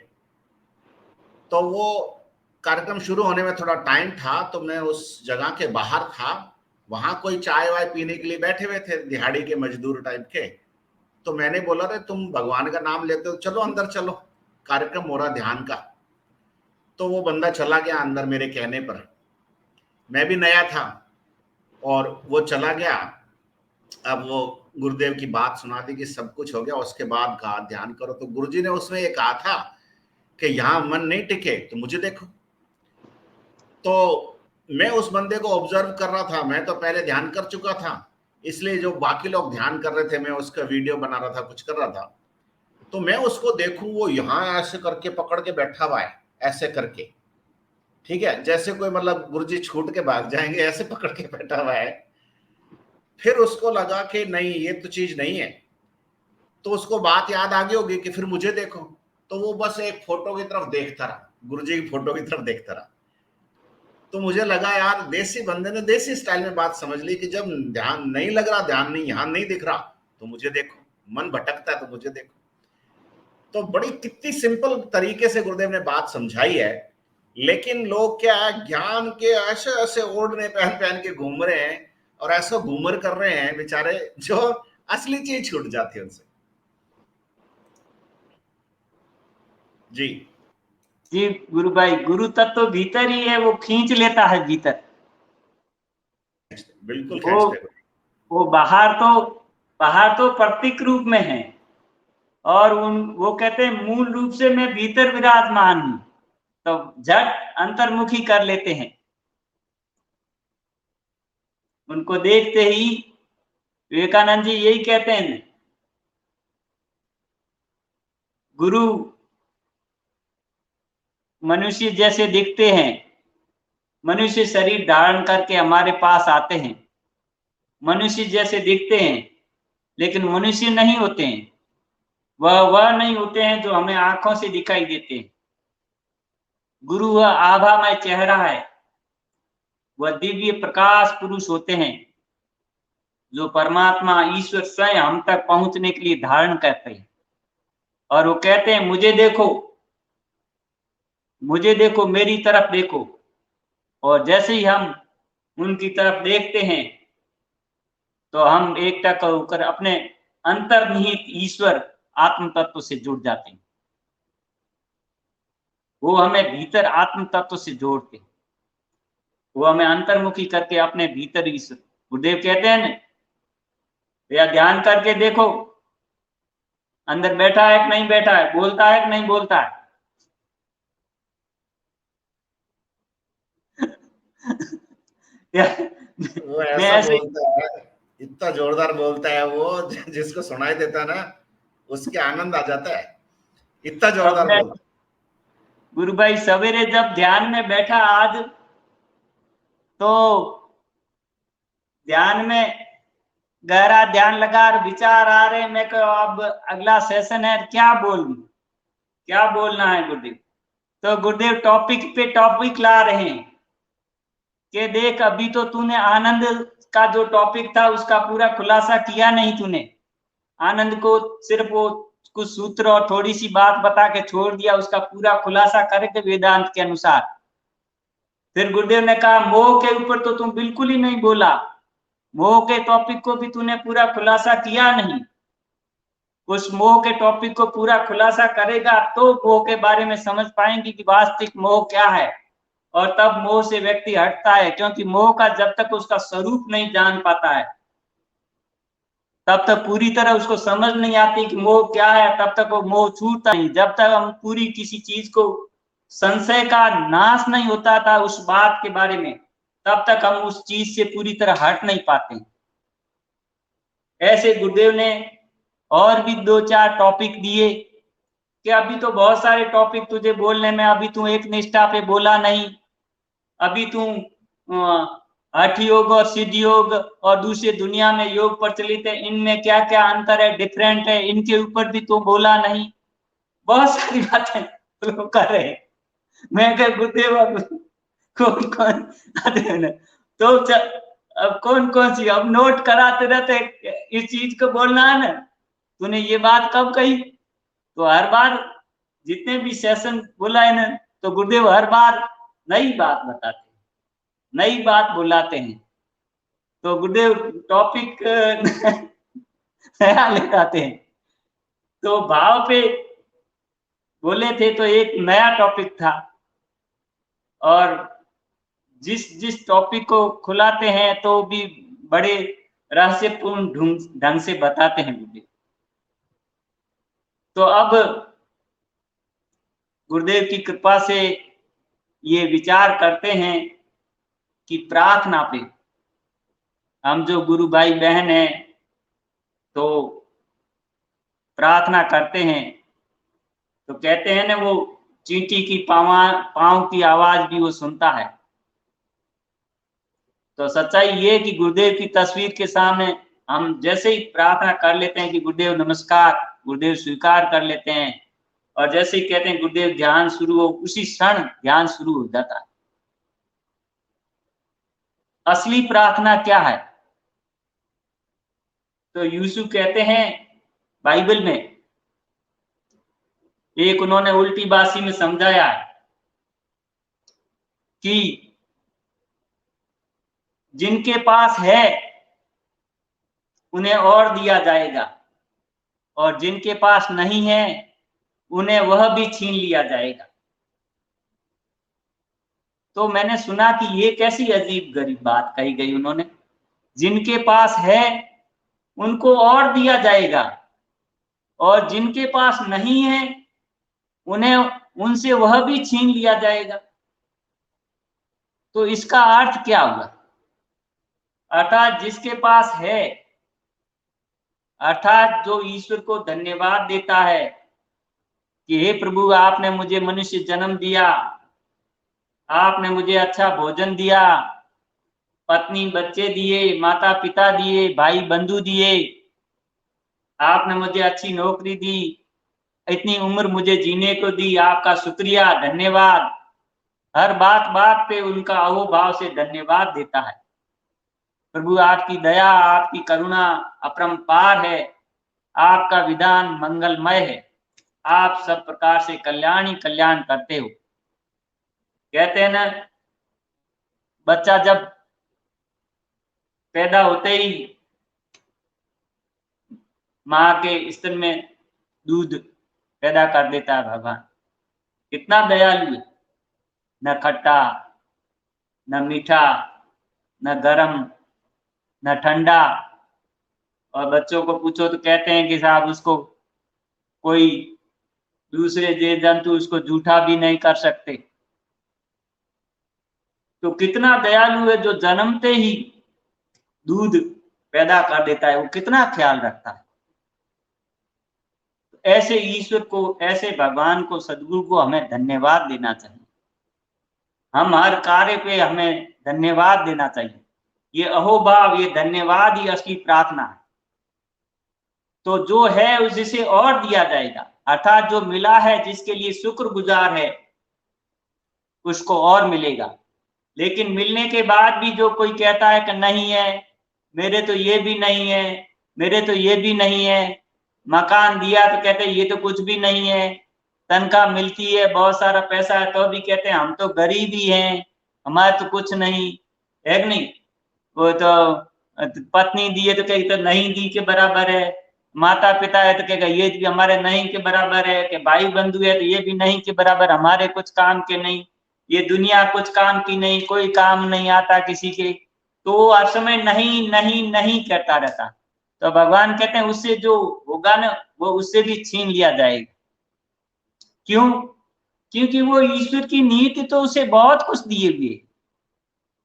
तो वो कार्यक्रम शुरू होने में थोड़ा टाइम था, तो मैं उस जगह के बाहर था। वहां कोई चाय वाय पीने के लिए बैठे हुए थे, दिहाड़ी के मजदूर टाइप के। तो मैंने बोला, रे तुम भगवान का नाम लेते हो, चलो अंदर चलो, कार्यक्रम हो रहा ध्यान का। तो वो बंदा चला गया अंदर मेरे कहने पर। मैं भी नया था और वो चला गया। अब वो गुरुदेव की बात सुना दी कि सब कुछ हो गया, उसके बाद कहा ध्यान करो। तो गुरुजी ने उसमें ये कहा था कि यहां मन नहीं टिके तो मुझे देखो। तो मैं उस बंदे को ऑब्जर्व कर रहा था। मैं तो पहले ध्यान कर चुका था, इसलिए जो बाकी लोग ध्यान कर रहे थे मैं उसका वीडियो बना रहा था, कुछ कर रहा था। तो मैं उसको देखूं, वो यहां ऐसे करके पकड़ के बैठा हुआ है, ऐसे करके, ठीक है, जैसे कोई मतलब गुरुजी छूट के भाग जाएंगे, ऐसे पकड़ के बैठा हुआ है। फिर उसको लगा कि नहीं ये तो चीज नहीं है। तो उसको बात याद आ गई होगी कि फिर मुझे देखो। तो वो बस एक फोटो की तरफ देखता रहा, गुरुजी की फोटो की तरफ देखता रहा। तो मुझे लगा यार देसी बंदे ने देसी स्टाइल में बात समझ ली कि जब ध्यान नहीं लग रहा, ध्यान नहीं, यहां नहीं दिख रहा, तो मुझे देखो, मन भटकता है तो मुझे देखो। तो बड़ी कितनी सिंपल तरीके से गुरुदेव ने बात समझाई है। लेकिन लोग क्या है, ज्ञान के ऐसे ऐसे ओढ़ने पहन पहन के घूम रहे हैं, और ऐसा घूमर कर रहे हैं बेचारे, जो असली चीज छूट जाती है उनसे। जी जी गुरु भाई, गुरु तत्व तो भीतर ही है, वो खींच लेता है भीतर। बिल्कुल वो खींचते हैं। वो बाहर तो प्रतीक रूप में है, और वो कहते हैं मूल रूप से मैं भीतर विराजमान हूं, तो झट अंतर्मुखी कर लेते हैं। उनको देखते ही विवेकानंद जी यही कहते हैं, गुरु मनुष्य जैसे दिखते हैं, मनुष्य शरीर धारण करके हमारे पास आते हैं, मनुष्य जैसे दिखते हैं, लेकिन मनुष्य नहीं होते हैं। वह नहीं होते हैं जो हमें आंखों से दिखाई देते हैं। गुरु वह आभामय चेहरा है, वह दिव्य प्रकाश पुरुष होते हैं, जो परमात्मा ईश्वर स्वयं हम तक पहुंचने के लिए धारण करते हैं। और वो कहते हैं, मुझे देखो, मेरी तरफ देखो। और जैसे ही हम उनकी तरफ देखते हैं, तो हम एकटक होकर अपने अंतर्निहित ईश्वर आत्म तत्व से जुड़ जाते हैं। वो हमें भीतर आत्म तत्व से जोड़ते हैं, वो हमें अंतर्मुखी करके अपने भीतर ईश्वर। गुरुदेव कहते हैं ना, या ध्यान करके देखो, अंदर बैठा है कि नहीं बैठा है, बोलता है कि नहीं बोलता है। वो मैं ऐसा ऐसे बोलता है, इतना जोरदार बोलता है वो, जिसको सुनाई देता है ना उसके आनंद आ जाता है, इतना अब जोरदार मैं बोलता गुरु भाई सवेरे जब ध्यान में बैठा आज, तो ध्यान में गहरा ध्यान लगा और विचार आ रहे, मैं कहो अब अगला सेशन है, क्या बोलना है गुरुदेव। तो गुरुदेव टॉपिक पे टॉपिक ला रहे हैं कि देख, अभी तो तूने आनंद का जो टॉपिक था उसका पूरा खुलासा किया नहीं तूने। आनंद को सिर्फ वो कुछ सूत्र और थोड़ी सी बात बता के छोड़ दिया, उसका पूरा खुलासा करके वेदांत के अनुसार। फिर गुरुदेव ने कहा, मोह के ऊपर तो तुम बिल्कुल ही नहीं बोला, मोह के टॉपिक को भी तूने पूरा खुलासा किया नहीं। उस मोह के टॉपिक को पूरा खुलासा करेगा तो मोह के बारे में समझ पाएंगे कि वास्तविक मोह क्या है, और तब मोह से व्यक्ति हटता है। क्योंकि मोह का जब तक उसका स्वरूप नहीं जान पाता है, तब तक पूरी तरह उसको समझ नहीं आती कि मोह क्या है, तब तक वो मोह छूटता नहीं। जब तक हम पूरी किसी चीज को संशय का नाश नहीं होता था उस बात के बारे में, तब तक हम उस चीज से पूरी तरह हट नहीं पाते। ऐसे गुरुदेव ने और भी 2-4 टॉपिक दिए कि अभी तो बहुत सारे टॉपिक तुझे बोलने में, अभी तू एक निष्ठा पे बोला नहीं, अभी तू हठ योग और सिद्ध योग और दूसरे दुनिया में योग प्रचलित है, इनमें क्या क्या अंतर है, डिफरेंट है, इनके ऊपर भी तू बोला नहीं। बहुत सारी बातें लोग कर रहे हैं। मैं कह गुरुदेव अब कौन कौन तो अब कौन कौन सी अब नोट कराते रहते, इस चीज को बोलना है ना, तूने ये बात कब कही। तो हर बार जितने भी सेशन बोला है ना, तो गुरुदेव हर बार नई बात बताते, नई बात बुलाते हैं। तो गुरुदेव टॉपिक नया ले आते हैं। तो भाव पे बोले थे तो एक नया टॉपिक था, और जिस टॉपिक को खुलाते हैं तो भी बड़े रहस्यपूर्ण ढंग से बताते हैं गुरुदेव। तो अब गुरुदेव की कृपा से ये विचार करते हैं कि प्रार्थना पे हम जो गुरु भाई बहन हैं, तो प्रार्थना करते हैं, तो कहते हैं ना, वो चींटी की पांव की आवाज भी वो सुनता है। तो सच्चाई ये कि गुरुदेव की तस्वीर के सामने हम जैसे ही प्रार्थना कर लेते हैं कि गुरुदेव नमस्कार, गुरुदेव स्वीकार कर लेते हैं, और जैसे ही कहते हैं गुरुदेव ध्यान शुरू हो, उसी क्षण ध्यान शुरू हो जाता है। असली प्रार्थना क्या है? तो यीशु कहते हैं बाइबल में, एक उन्होंने उल्टी बासी में समझाया कि जिनके पास है उन्हें और दिया जाएगा, और जिनके पास नहीं है उन्हें वह भी छीन लिया जाएगा। तो मैंने सुना कि ये कैसी अजीब गरीब बात कही गई उन्होंने, जिनके पास है उनको और दिया जाएगा, और जिनके पास नहीं है उन्हें उनसे वह भी छीन लिया जाएगा। तो इसका अर्थ क्या हुआ? अर्थात जिसके पास है, अर्थात जो ईश्वर को धन्यवाद देता है कि हे प्रभु, आपने मुझे मनुष्य जन्म दिया, आपने मुझे अच्छा भोजन दिया, पत्नी बच्चे दिए, माता पिता दिए, भाई बंधु दिए, आपने मुझे अच्छी नौकरी दी, इतनी उम्र मुझे जीने को दी, आपका शुक्रिया, धन्यवाद। हर बात बात पे उनका अहोभाव से धन्यवाद देता है। प्रभु, आपकी दया, आपकी करुणा अपरंपार है, आपका विधान मंगलमय है, आप सब प्रकार से कल्याण ही कल्याण करते हो। कहते हैं ना, बच्चा जब पैदा होते ही माँ के स्तन में दूध पैदा कर देता है भगवान। कितना दयालु है, न खट्टा, न मीठा, न गरम, न ठंडा। और बच्चों को पूछो तो कहते हैं कि साहब उसको कोई दूसरे जीव जंतु उसको जूठा भी नहीं कर सकते। तो कितना दयालु है जो जन्मते ही दूध पैदा कर देता है, वो कितना ख्याल रखता है। ऐसे ईश्वर को, ऐसे भगवान को, सदगुरु को हमें धन्यवाद देना चाहिए। हम हर कार्य पे हमें धन्यवाद देना चाहिए। ये अहोभाव, ये धन्यवाद ही असली प्रार्थना है। तो जो है उससे और दिया जाएगा, अर्थात जो मिला है, जिसके लिए शुक्रगुजार है, उसको और मिलेगा। लेकिन मिलने के बाद भी जो कोई कहता है कि नहीं है, मेरे तो ये भी नहीं है, मेरे तो ये भी नहीं है, मकान दिया तो कहते ये तो कुछ भी नहीं है, तनख्वाह मिलती है, बहुत सारा पैसा है, तो भी कहते हैं हम तो गरीब ही हैं, हमारे तो कुछ नहीं है। नहीं, वो तो पत्नी दी है तो कहीं तो नहीं दी के बराबर है, माता पिता है तो कहेगा ये भी हमारे नहीं के बराबर है, कि भाई बंधु है तो ये भी नहीं के बराबर, हमारे कुछ काम के नहीं, ये दुनिया कुछ काम की नहीं, कोई काम नहीं आता किसी के। तो हर समय नहीं नहीं नहीं कहता रहता। तो भगवान कहते हैं उससे जो होगा ना, वो उससे भी छीन लिया जाएगा। क्यों? क्योंकि वो ईश्वर की नीति तो उसे बहुत कुछ दिए हुए,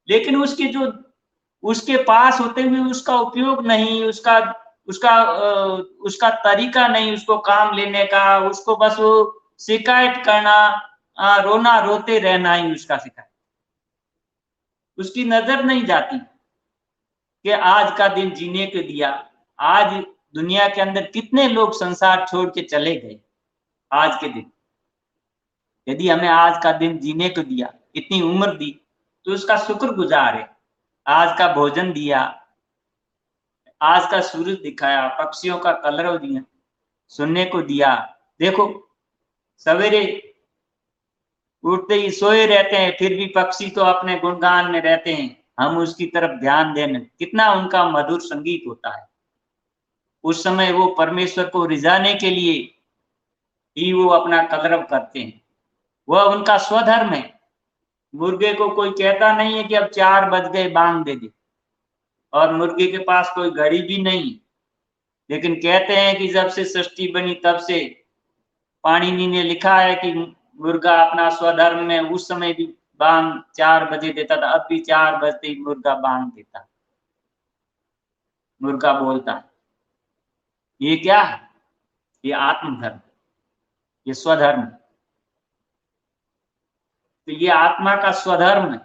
लेकिन उसके जो उसके पास होते हुए उसका उपयोग नहीं, उसका उसका उसका तरीका नहीं उसको काम लेने का, उसको बस वो शिकायत करना, रोना रोते रहना ही उसका शिकायत। उसकी नजर नहीं जाती कि आज का दिन जीने को दिया। आज दुनिया के अंदर कितने लोग संसार छोड़ के चले गए आज के दिन। यदि हमें आज का दिन जीने को दिया, इतनी उम्र दी, तो उसका शुक्रगुजार है। आज का भोजन दिया, आज का सूरज दिखाया, पक्षियों का कलरव दिया, सुनने को दिया। देखो, सवेरे उठते ही सोए रहते हैं, फिर भी पक्षी तो अपने गुणगान में रहते हैं, हम उसकी तरफ ध्यान देने, कितना उनका मधुर संगीत होता है। उस समय वो परमेश्वर को रिझाने के लिए ही वो अपना कलरव करते हैं, वह उनका स्वधर्म है। मुर्गे को कोई कहता नहीं है कि अब 4 बज गए, बांग दे दे, और मुर्गे के पास कोई घड़ी भी नहीं, लेकिन कहते हैं कि जब से सृष्टि बनी तब से पाणिनि ने लिखा है कि मुर्गा अपना स्वधर्म में उस समय भी बांग 4 बजे देता था, अब भी 4 बजते ही मुर्गा बांग देता, मुर्गा बोलता है। ये क्या है? ये आत्मधर्म, ये स्वधर्म। तो ये आत्मा का स्वधर्म है,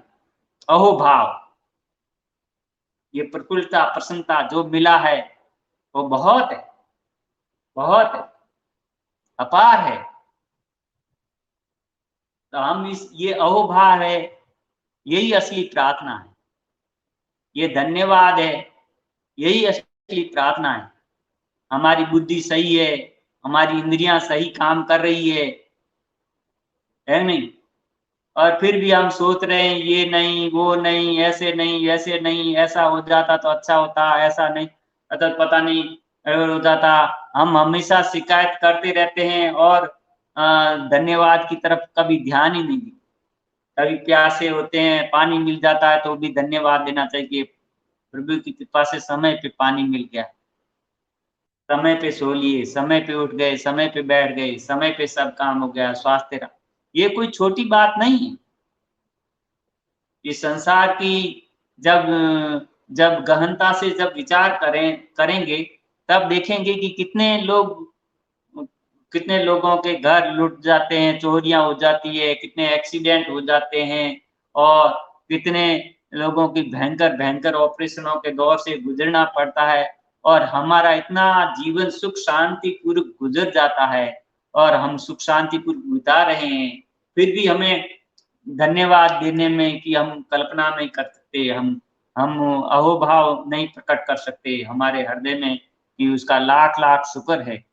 अहोभाव, ये प्रफुल्लता प्रसन्नता जो मिला है वो बहुत है, बहुत है, अपार है। तो हम ये अहोभाव है, यही असली प्रार्थना है, ये धन्यवाद है, यही असली प्रार्थना है। हमारी बुद्धि सही है, हमारी इंद्रियां सही काम कर रही है नहीं, और फिर भी हम सोच रहे हैं ये नहीं, वो नहीं, ऐसे नहीं, ऐसे नहीं, ऐसा हो जाता तो अच्छा होता, ऐसा नहीं। अतः पता नहीं हो जाता। हम हमेशा शिकायत करते रहते हैं और धन्यवाद की तरफ कभी ध्यान ही नहीं देते। कभी प्यासे होते हैं, पानी मिल जाता है तो भी धन्यवाद देना चाहिए, प्रभु की कृपा से समय पे पानी मिल गया, समय पे सो लिए, समय पे उठ गए, समय पे बैठ गए, समय पे सब काम हो गया, स्वास्थ्य रहा। ये कोई छोटी बात नहीं है। इस संसार की जब जब गहनता से जब विचार करेंगे, तब देखेंगे कि कितने लोगों के घर लुट जाते हैं, चोरियां हो जाती है, कितने एक्सीडेंट हो जाते हैं और कितने लोगों की भयंकर भयंकर ऑपरेशनों के दौर से गुजरना पड़ता है और हमारा इतना जीवन सुख शांति पूर्वक गुजर जाता है और हम सुख शांति पूर्वक बिता रहे हैं, फिर भी हमें धन्यवाद देने में कि हम कल्पना नहीं कर सकते, हम अहोभाव नहीं प्रकट कर सकते हमारे हृदय में कि उसका लाख लाख शुक्र है,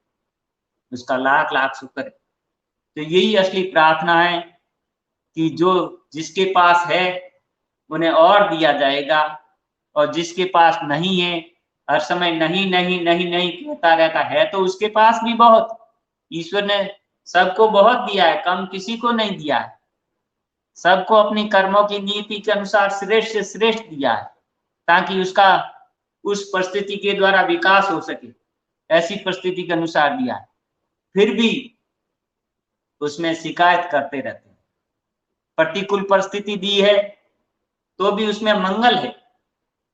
उसका लाख लाख शुक्र है। तो यही असली प्रार्थना है कि जो जिसके पास है उन्हें और दिया जाएगा और जिसके पास नहीं है हर समय नहीं नहीं नहीं नहीं कहता रहता है, तो उसके पास भी बहुत, ईश्वर ने सबको बहुत दिया है, कम किसी को नहीं दिया है, सबको अपनी कर्मों की नीति के अनुसार श्रेष्ठ से श्रेष्ठ दिया है ताकि उसका उस परिस्थिति के द्वारा विकास हो सके, ऐसी परिस्थिति के अनुसार दिया है। फिर भी उसमें शिकायत करते रहते हैं। प्रतिकूल परिस्थिति दी है तो भी उसमें मंगल है।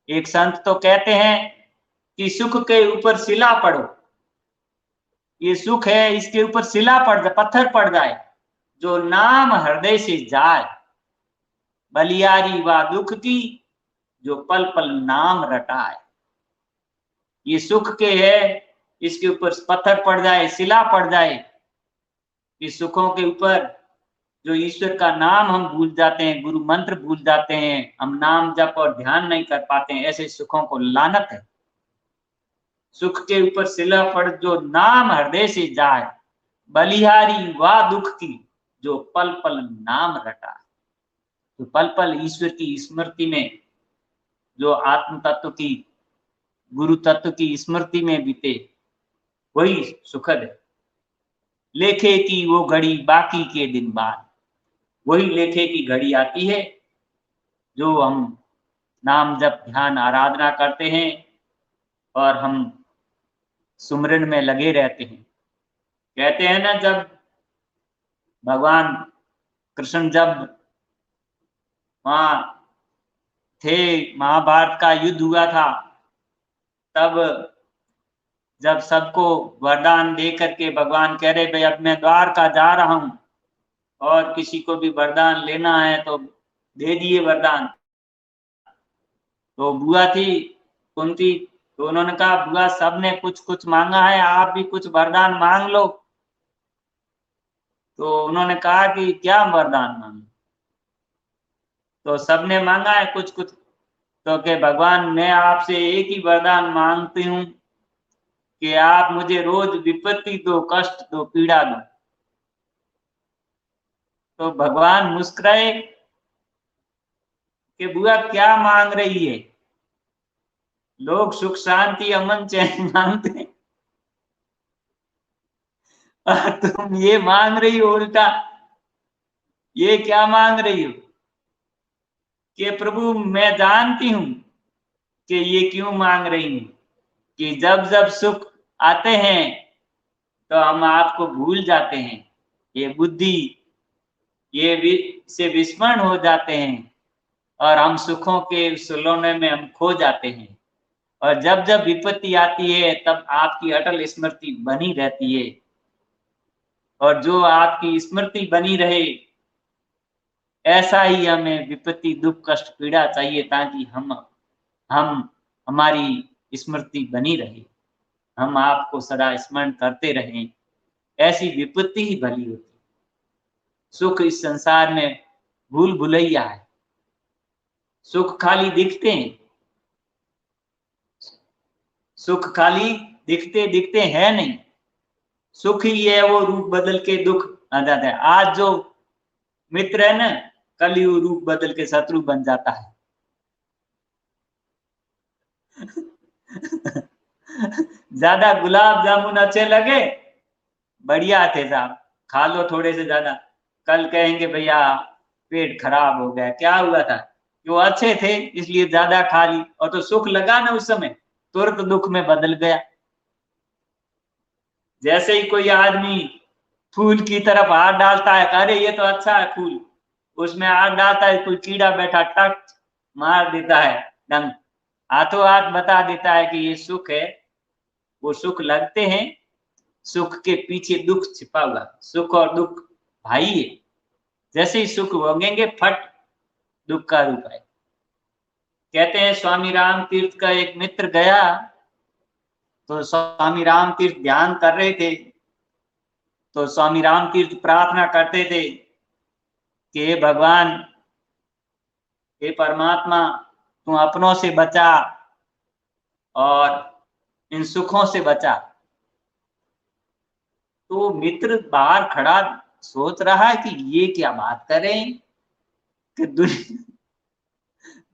एक संत तो कहते हैं कि सुख के ऊपर शिला पड़ो, ये सुख है इसके ऊपर शिला पड़ जाए, पत्थर पड़ जाए, जो नाम हृदय से जाए, बलियारी व दुख की जो पल पल नाम रटाए। ये सुख के है, इसके ऊपर पत्थर पड़ जाए, शिला पड़ जाए, इस सुखों के ऊपर जो ईश्वर का नाम हम भूल जाते हैं, गुरु मंत्र भूल जाते हैं, हम नाम जप और ध्यान नहीं कर पाते हैं, ऐसे सुखों को लानत है। सुख के ऊपर शिला पड़ जो नाम हृदय से जाए, बलिहारी वा दुख की जो पल पल नाम रटा। तो पल पल ईश्वर की स्मृति में, जो आत्म तत्व की, गुरु तत्व की स्मृति में बीते, वही सुखद है। लेखे की वो घड़ी बाकी के दिन बाद, वही लेखे की घड़ी आती है जो हम नाम जप ध्यान आराधना करते हैं और हम सुमरन में लगे रहते हैं। कहते हैं ना, जब भगवान कृष्ण जब वहां थे, महाभारत का युद्ध हुआ था, तब जब सबको वरदान दे करके भगवान कह रहे भाई अब मैं द्वारका जा रहा हूं और किसी को भी वरदान लेना है तो दे दिए वरदान। तो बुआ थी कुंती, तो उन्होंने कहा बुआ सबने कुछ कुछ मांगा है, आप भी कुछ वरदान मांग लो। तो उन्होंने कहा कि क्या वरदान मांगे, तो सबने मांगा है कुछ कुछ। तो के भगवान मैं आपसे एक ही वरदान मांगती हूँ कि आप मुझे रोज विपत्ति दो, कष्ट दो, पीड़ा दो। तो भगवान मुस्कुराए कि बुआ क्या मांग रही है, लोग सुख शांति अमन चैन मांगते हैं और तुम ये मांग रही हो उल्टा, ये क्या मांग रही हो? कि प्रभु मैं जानती हूं कि ये क्यों मांग रही हूं, कि जब जब सुख आते हैं तो हम आपको भूल जाते हैं, ये बुद्धि से विस्मरण हो जाते हैं और हम सुखों के सुलौने में हम खो जाते हैं। और जब जब विपत्ति आती है तब आपकी अटल स्मृति बनी रहती है, और जो आपकी स्मृति बनी रहे ऐसा ही हमें विपत्ति दुख कष्ट पीड़ा चाहिए, ताकि हम हमारी स्मृति बनी रहे, हम आपको सदा स्मरण करते रहें। ऐसी विपत्ति ही भली होती। सुख इस संसार में भूल भुलैया है, सुख खाली दिखते हैं, सुख खाली दिखते दिखते हैं नहीं, सुख ही है वो रूप बदल के दुख आ जाता है। आज जो मित्र है ना, कल ही वो रूप बदल के शत्रु बन जाता है। ज्यादा गुलाब जामुन अच्छे लगे, बढ़िया थे साहब, खा लो थोड़े से ज्यादा, कल कहेंगे भैया पेट खराब हो गया, क्या हुआ था, जो अच्छे थे इसलिए ज्यादा खा ली, और तो सुख लगा ना उस समय, तुरंत दुख में बदल गया। जैसे ही कोई आदमी फूल की तरफ हाथ डालता है, अरे ये तो अच्छा है फूल, उसमें हाथ डालता है, कोई कीड़ा बैठा टक मार देता है, डंग, हाथों हाथ बता देता है कि ये सुख है। वो सुख लगते हैं, सुख के पीछे दुख छिपा हुआ, सुख और दुख भाई है। जैसे ही सुख भोगेंगे, फट दुख का रूप है। कहते हैं स्वामी राम तीर्थ का एक मित्र गया, तो स्वामी राम तीर्थ ध्यान कर रहे थे, तो स्वामी राम तीर्थ प्रार्थना करते थे कि हे भगवान, हे परमात्मा, तू अपनों से बचा और इन सुखों से बचा। तो मित्र बाहर खड़ा सोच रहा है कि ये क्या बात करें कि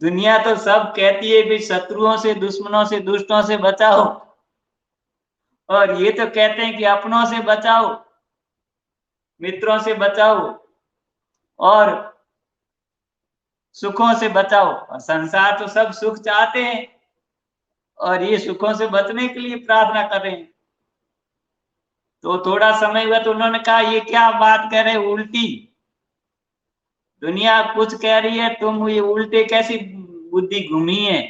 दुनिया तो सब कहती है भी शत्रुओं से, दुश्मनों से, दुष्टों से बचाओ, और ये तो कहते हैं कि अपनों से बचाओ, मित्रों से बचाओ और सुखों से बचाओ। और संसार तो सब सुख चाहते हैं और ये सुखों से बचने के लिए प्रार्थना कर रहे हैं। तो थोड़ा समय हुआ तो उन्होंने कहा ये क्या बात कह रहे, उल्टी दुनिया कुछ कह रही है, तुम ये उल्टे कैसी बुद्धि घूमी है।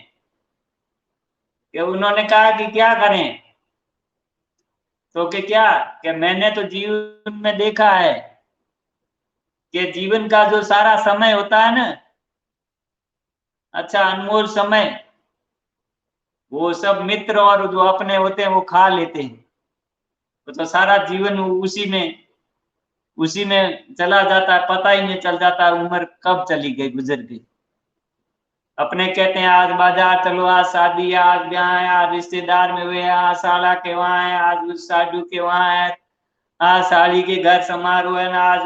कि उन्होंने कहा कि क्या करें, तो क्या कि मैंने तो जीवन में देखा है कि जीवन का जो सारा समय होता है ना, अच्छा अनमोल समय, वो सब मित्र और जो अपने होते हैं वो खा लेते हैं, तो सारा जीवन उसी में चला जाता है, पता ही नहीं चल जाता उम्र कब चली गई, गुजर गई। अपने कहते हैं आज बाजार चलो, आज शादी है, आज ब्याह है, आज रिश्तेदार में हुए, आज साला के वहां है, आज उस साधु के वहां है, आज साड़ी के घर समारोह है ना, आज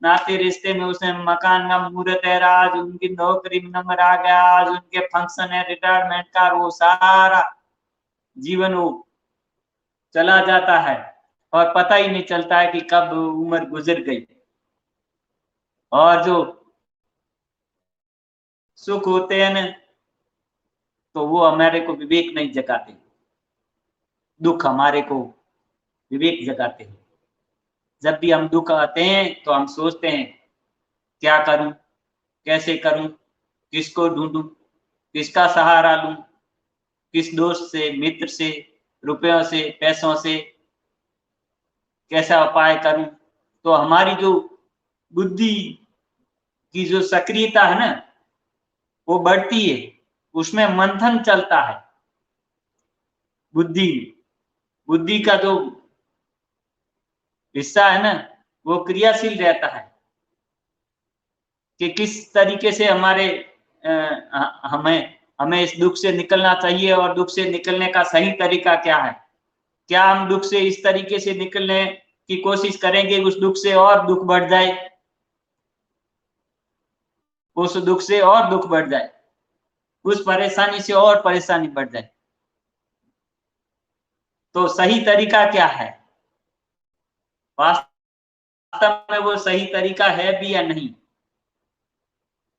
नाते रिश्ते में उसने मकान का मुहूर्त है, आज उनकी नौकरी में नंबर आ गया, आज उनके फंक्शन है रिटायरमेंट का, वो सारा जीवन वो चला जाता है और पता ही नहीं चलता है कि कब उम्र गुजर गई। और जो सुख होते हैं ना, तो वो हमारे को विवेक नहीं जगाते, दुख हमारे को विवेक जगाते हैं। जब भी हम दुख आते हैं तो हम सोचते हैं क्या करूं, कैसे करूं, किसको ढूंढूं, किसका सहारा लूं, किस दोस्त से, मित्र से, रुपयों से, पैसों से कैसा उपाय करूं। तो हमारी जो बुद्धि की जो सक्रियता है ना, वो बढ़ती है, उसमें मंथन चलता है। बुद्धि बुद्धि का जो हिस्सा है ना, वो क्रियाशील रहता है कि किस तरीके से हमें हमें इस दुख से निकलना चाहिए और दुख से निकलने का सही तरीका क्या है। क्या हम दुख से इस तरीके से निकलने की कोशिश करेंगे उस दुख से और दुख बढ़ जाए, उस दुख से और दुख बढ़ जाए, उस परेशानी से और परेशानी बढ़ जाए। तो सही तरीका क्या है, वास्तव में वो सही तरीका है भी या नहीं।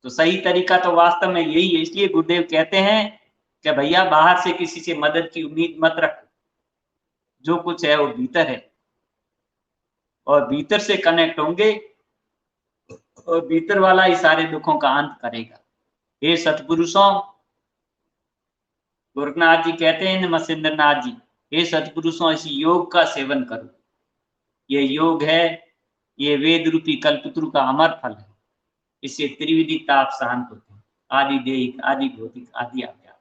तो सही तरीका तो वास्तव में यही है। इसलिए गुरुदेव कहते हैं कि भैया बाहर से किसी से मदद की उम्मीद मत रखो, जो कुछ है वो भीतर है, और भीतर से कनेक्ट होंगे और भीतर वाला ही सारे दुखों का अंत करेगा। हे सतपुरुषों, गोरखनाथ जी कहते हैं मत्स्येंद्र नाथ जी, हे सतपुरुषों, इस योग का सेवन करो। ये योग है, ये वेद रूपी कल्पतरु का अमर फल है। इससे त्रिविधि ताप शांत होते हैं, आदि देहिक, आदि भौतिक, आदि आध्यात्मिक।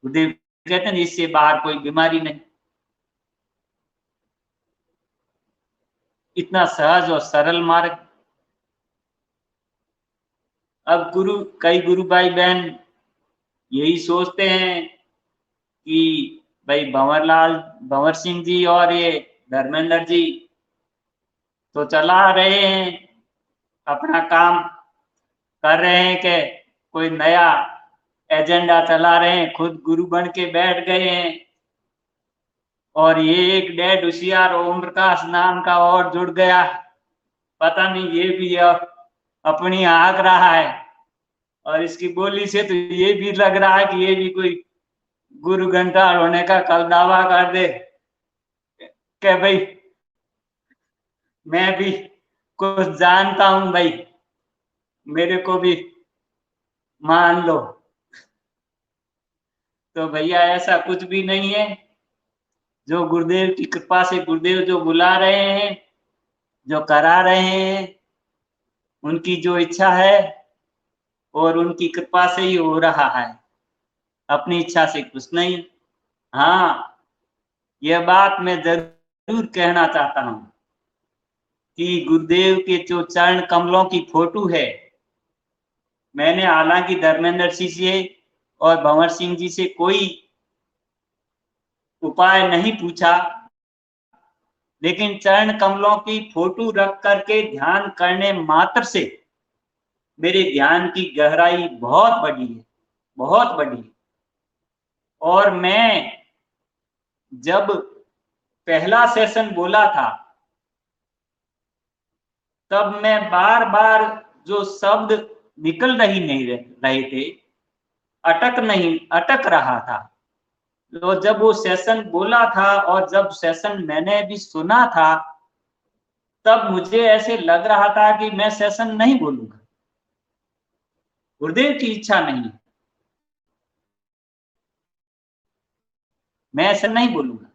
गुरुदेव कहते हैं इससे बाहर कोई बीमारी नहीं। इतना सहज और सरल मार्ग। अब कई गुरु भाई बहन यही सोचते हैं कि भाई भंवर सिंह जी और ये धर्मेंद्र जी तो चला रहे हैं, अपना काम कर रहे हैं कि कोई नया एजेंडा चला रहे हैं, खुद गुरु बन के बैठ गए हैं। और ये एक डैड होशियार ओम प्रकाश नाम का और जुड़ गया, पता नहीं ये भी अपनी आंक रहा है। और इसकी बोली से तो ये भी लग रहा है कि ये भी कोई गुरु घंटाल होने का कल दावा कर दे कि भाई मैं भी कुछ जानता हूं भाई, मेरे को भी मान लो। तो भैया ऐसा कुछ भी नहीं है। जो गुरुदेव की कृपा से गुरुदेव जो बुला रहे हैं, जो करा रहे हैं, उनकी जो इच्छा है और उनकी कृपा से ही हो रहा है, अपनी इच्छा से कुछ नहीं। हाँ, यह बात मैं जरूर कहना चाहता हूं कि गुरुदेव के जो चरण कमलों की फोटो है, मैंने हालांकि धर्मेंद्र सिंह से और भंवर सिंह जी से कोई उपाय नहीं पूछा, लेकिन चरण कमलों की फोटो रख करके ध्यान करने मात्र से मेरे ध्यान की गहराई बहुत बड़ी है, बहुत बड़ी है। और मैं जब पहला सेशन बोला था, तब मैं बार बार जो शब्द निकल नहीं रहे थे, अटक रहा था। तो जब वो सेशन बोला था और जब सेशन मैंने भी सुना था, तब मुझे ऐसे लग रहा था कि मैं सेशन नहीं बोलूंगा, गुरुदेव की इच्छा नहीं, मैं ऐसा नहीं बोलूंगा।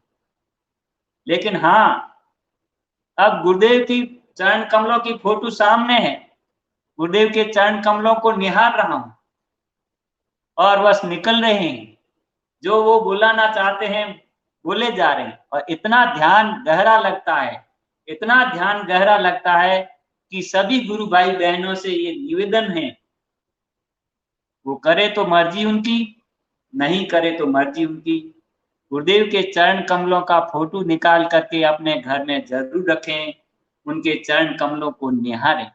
लेकिन हाँ, अब गुरुदेव की चरण कमलों की फोटो सामने है, गुरुदेव के चरण कमलों को निहार रहा हूं और बस निकल रहे हैं, जो वो बुलाना चाहते हैं बोले जा रहे हैं। और इतना ध्यान गहरा लगता है, इतना ध्यान गहरा लगता है कि सभी गुरु भाई बहनों से ये निवेदन है, वो करे तो मर्जी उनकी, नहीं करे तो मर्जी उनकी। गुरुदेव के चरण कमलों का फोटो निकाल करके अपने घर में जरूर रखें, उनके चरण कमलों को निहारें।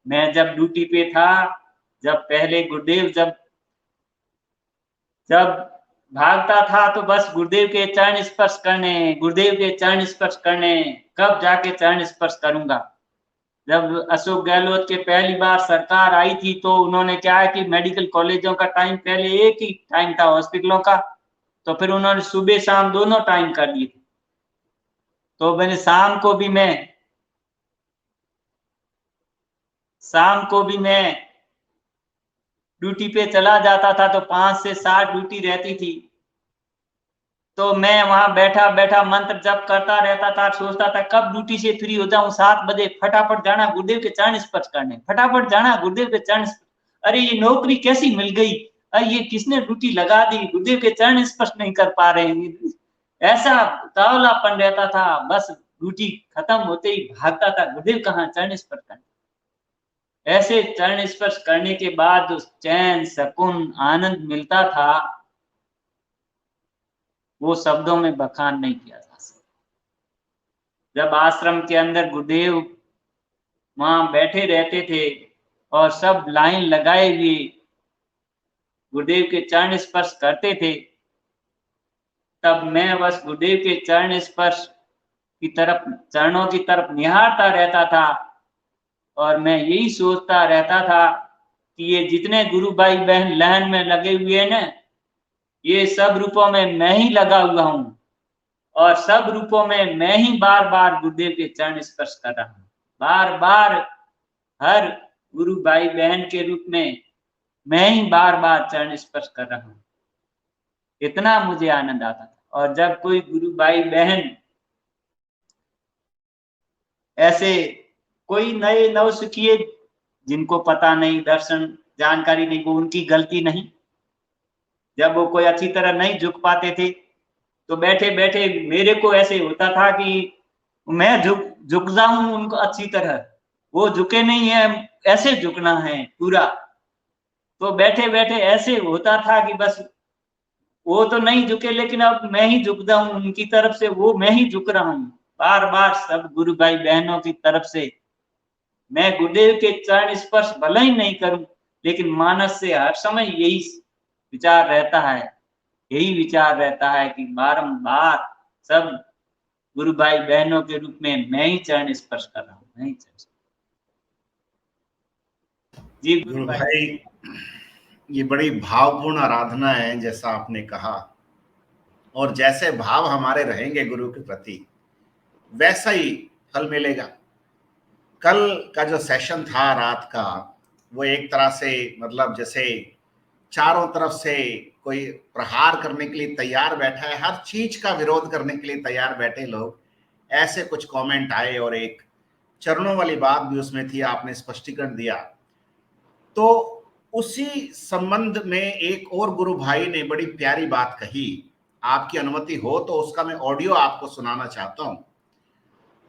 मैं जब ड्यूटी पे था, जब पहले गुरुदेव जब भागता था तो बस गुरुदेव के चरण स्पर्श करने, गुरुदेव के चरण स्पर्श करने, कब जाके चरण स्पर्श करूंगा। जब अशोक गहलोत के पहली बार सरकार आई थी, तो उन्होंने क्या है कि मेडिकल कॉलेजों का टाइम पहले एक ही टाइम था हॉस्पिटलों का, तो फिर उन्होंने सुबह शाम दोनों टाइम कर दिए थे। तो मैंने शाम को मैं ड्यूटी पे चला जाता था, तो 5 से 7 ड्यूटी रहती थी। तो मैं वहां बैठा बैठा मंत्र जप करता रहता था, सोचता था कब ड्यूटी से फ्री हो जाऊं, 7 बजे फटाफट जाना गुरुदेव के चरण स्पर्श करने, फटाफट जाना गुरुदेव के चरण। अरे ये नौकरी कैसी मिल गई, अरे ये किसने ड्यूटी लगा दी, गुरुदेव के चरण स्पर्श नहीं कर पा रहे हैं। ऐसा तावलापन रहता था, बस ड्यूटी खत्म होते ही भागता था, गुरुदेव कहाँ, चरण स्पर्श करने। ऐसे चरण स्पर्श करने के बाद जो चैन सुकून आनंद मिलता था, वो शब्दों में बखान नहीं किया जा सकता। जब आश्रम के अंदर गुरुदेव वहां बैठे रहते थे और सब लाइन लगाए हुए गुरुदेव के चरण स्पर्श करते थे, तब मैं बस गुरुदेव के चरण स्पर्श की तरफ, चरणों की तरफ निहारता रहता था। और मैं यही सोचता रहता था कि ये जितने गुरु भाई बहन लाइन में लगे हुए हैं ना, ये सब रूपों में मैं ही लगा हुआ हूं, और सब रूपों में मैं ही बार बार गुरुदेव के चरण स्पर्श कर रहा हूं, बार बार हर गुरु भाई बहन के रूप में मैं ही बार बार चरण स्पर्श कर रहा हूं। इतना मुझे आनंद आता था। और जब कोई गुरु भाई बहन ऐसे कोई नए नवसिखिए जिनको पता नहीं, दर्शन जानकारी नहीं, वो उनकी गलती नहीं। जब वो कोई अच्छी तरह नहीं झुक पाते थे, तो बैठे बैठे मेरे को ऐसे होता था कि मैं झुक जाऊं उनको अच्छी तरह, वो झुके नहीं है, ऐसे झुकना है पूरा। तो बैठे बैठे ऐसे होता था कि बस वो तो नहीं झुके, लेकिन अब मैं ही झुक जाऊं उनकी तरफ से, वो मैं ही झुक रहा हूं बार बार सब गुरु भाई बहनों की तरफ से। मैं गुरुदेव के चरण स्पर्श भले ही नहीं करूं, लेकिन मानस से हर समय यही विचार रहता है, यही विचार रहता है कि बारंबार सब गुरु भाई बहनों के रूप में मैं ही चरण स्पर्श कर रहा हूँ, मैं ही चरण। जी गुरु भाई, ये बड़ी भावपूर्ण आराधना है जैसा आपने कहा, और जैसे भाव हमारे रहेंगे गुरु के प्रति वैसा ही फल मिलेगा। कल का जो सेशन था रात का, वो एक तरह से मतलब जैसे चारों तरफ से कोई प्रहार करने के लिए तैयार बैठा है, हर चीज का विरोध करने के लिए तैयार बैठे लोग, ऐसे कुछ कमेंट आए। और एक चरणों वाली बात भी उसमें थी, आपने स्पष्टीकरण दिया। तो उसी संबंध में एक और गुरु भाई ने बड़ी प्यारी बात कही, आपकी अनुमति हो तो उसका मैं ऑडियो आपको सुनाना चाहता हूं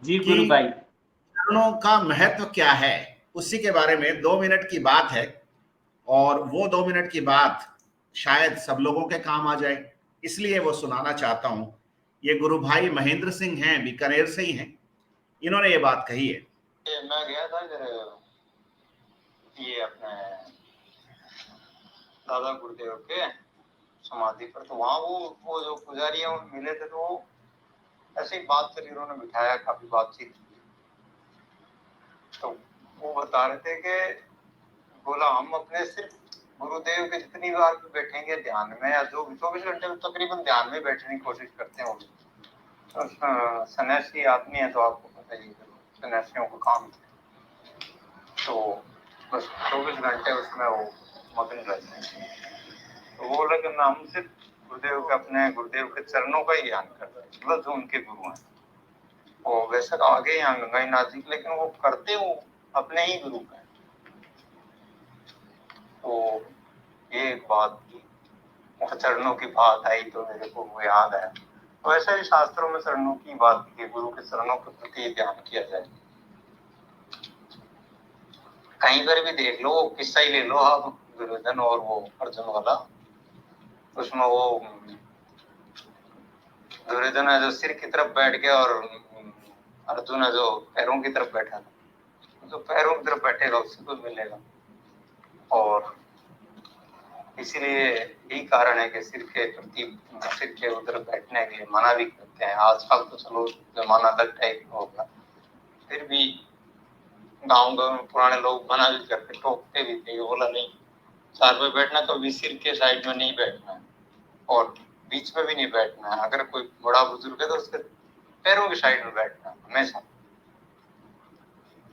जी कि गुरु भाई। चरणों का महत्व क्या है, उसी के बारे में 2 मिनट की बात है। और वो 2 मिनट की बात शायद सब लोगों के काम आ जाए, इसलिए वो सुनाना चाहता हूं। ये गुरु भाई महेंद्र सिंह हैं, बीकानेर से ही हैं, इन्होंने ये बात कही है। मैं गया था इधर ये अपने दादा गुरुदेव के समाधि पर, तो वहाँ वो जो पुजारी है वो मिले थे, तो वो ऐसे ही बात करी, उन्होंने बिठाया, काफी बातचीत की। तो वो बता रहे थे कि बोला हम अपने सिर्फ गुरुदेव के जितनी बार भी बैठेंगे ध्यान में, या जो 24 घंटे में तकरीबन ध्यान में बैठने की कोशिश करते हैं। तो सन्यासी आदमी है तो आपको पता ही है सन्यासियों का काम है, तो बस 24 घंटे उसमें वो मगन रहते हैं। तो वो लेकिन हम सिर्फ गुरुदेव के, अपने गुरुदेव के चरणों का ही ध्यान कर रहे हैं, मतलब जो उनके गुरु हैं। वो वैसे तो आगे यहाँ गंगाई नाथ जी, लेकिन वो करते वो अपने ही गुरु का। तो ये एक बात की चरणों की बात आई तो मेरे को वो याद है। तो ऐसे ही शास्त्रों में चरणों की बात की, गुरु के चरणों के प्रति ध्यान किया जाए। कहीं पर भी देख लो, किस्सा ही ले लो आप, दुर्योधन और वो अर्जुन वाला, उसमें वो दुर्योधन है जो सिर की तरफ बैठ गया और अर्जुन है जो पैरों की तरफ बैठा था। जो पैरों की तरफ बैठेगा उससे कुछ मिलेगा। और इसीलिए यही कारण है कि सिर के प्रति, सिर के उधर बैठने के लिए मना भी करते हैं। आजकल तो चलो जमाना अलग टाइप का होगा, फिर भी गाँव में पुराने लोग मना भी करते, टोकते भी थे, बोला नहीं चार पे बैठना, कभी सिर के साइड में नहीं बैठना है और बीच में भी नहीं बैठना है। अगर कोई बड़ा बुजुर्ग है तो उसके पैरों की साइड में बैठना है हमेशा।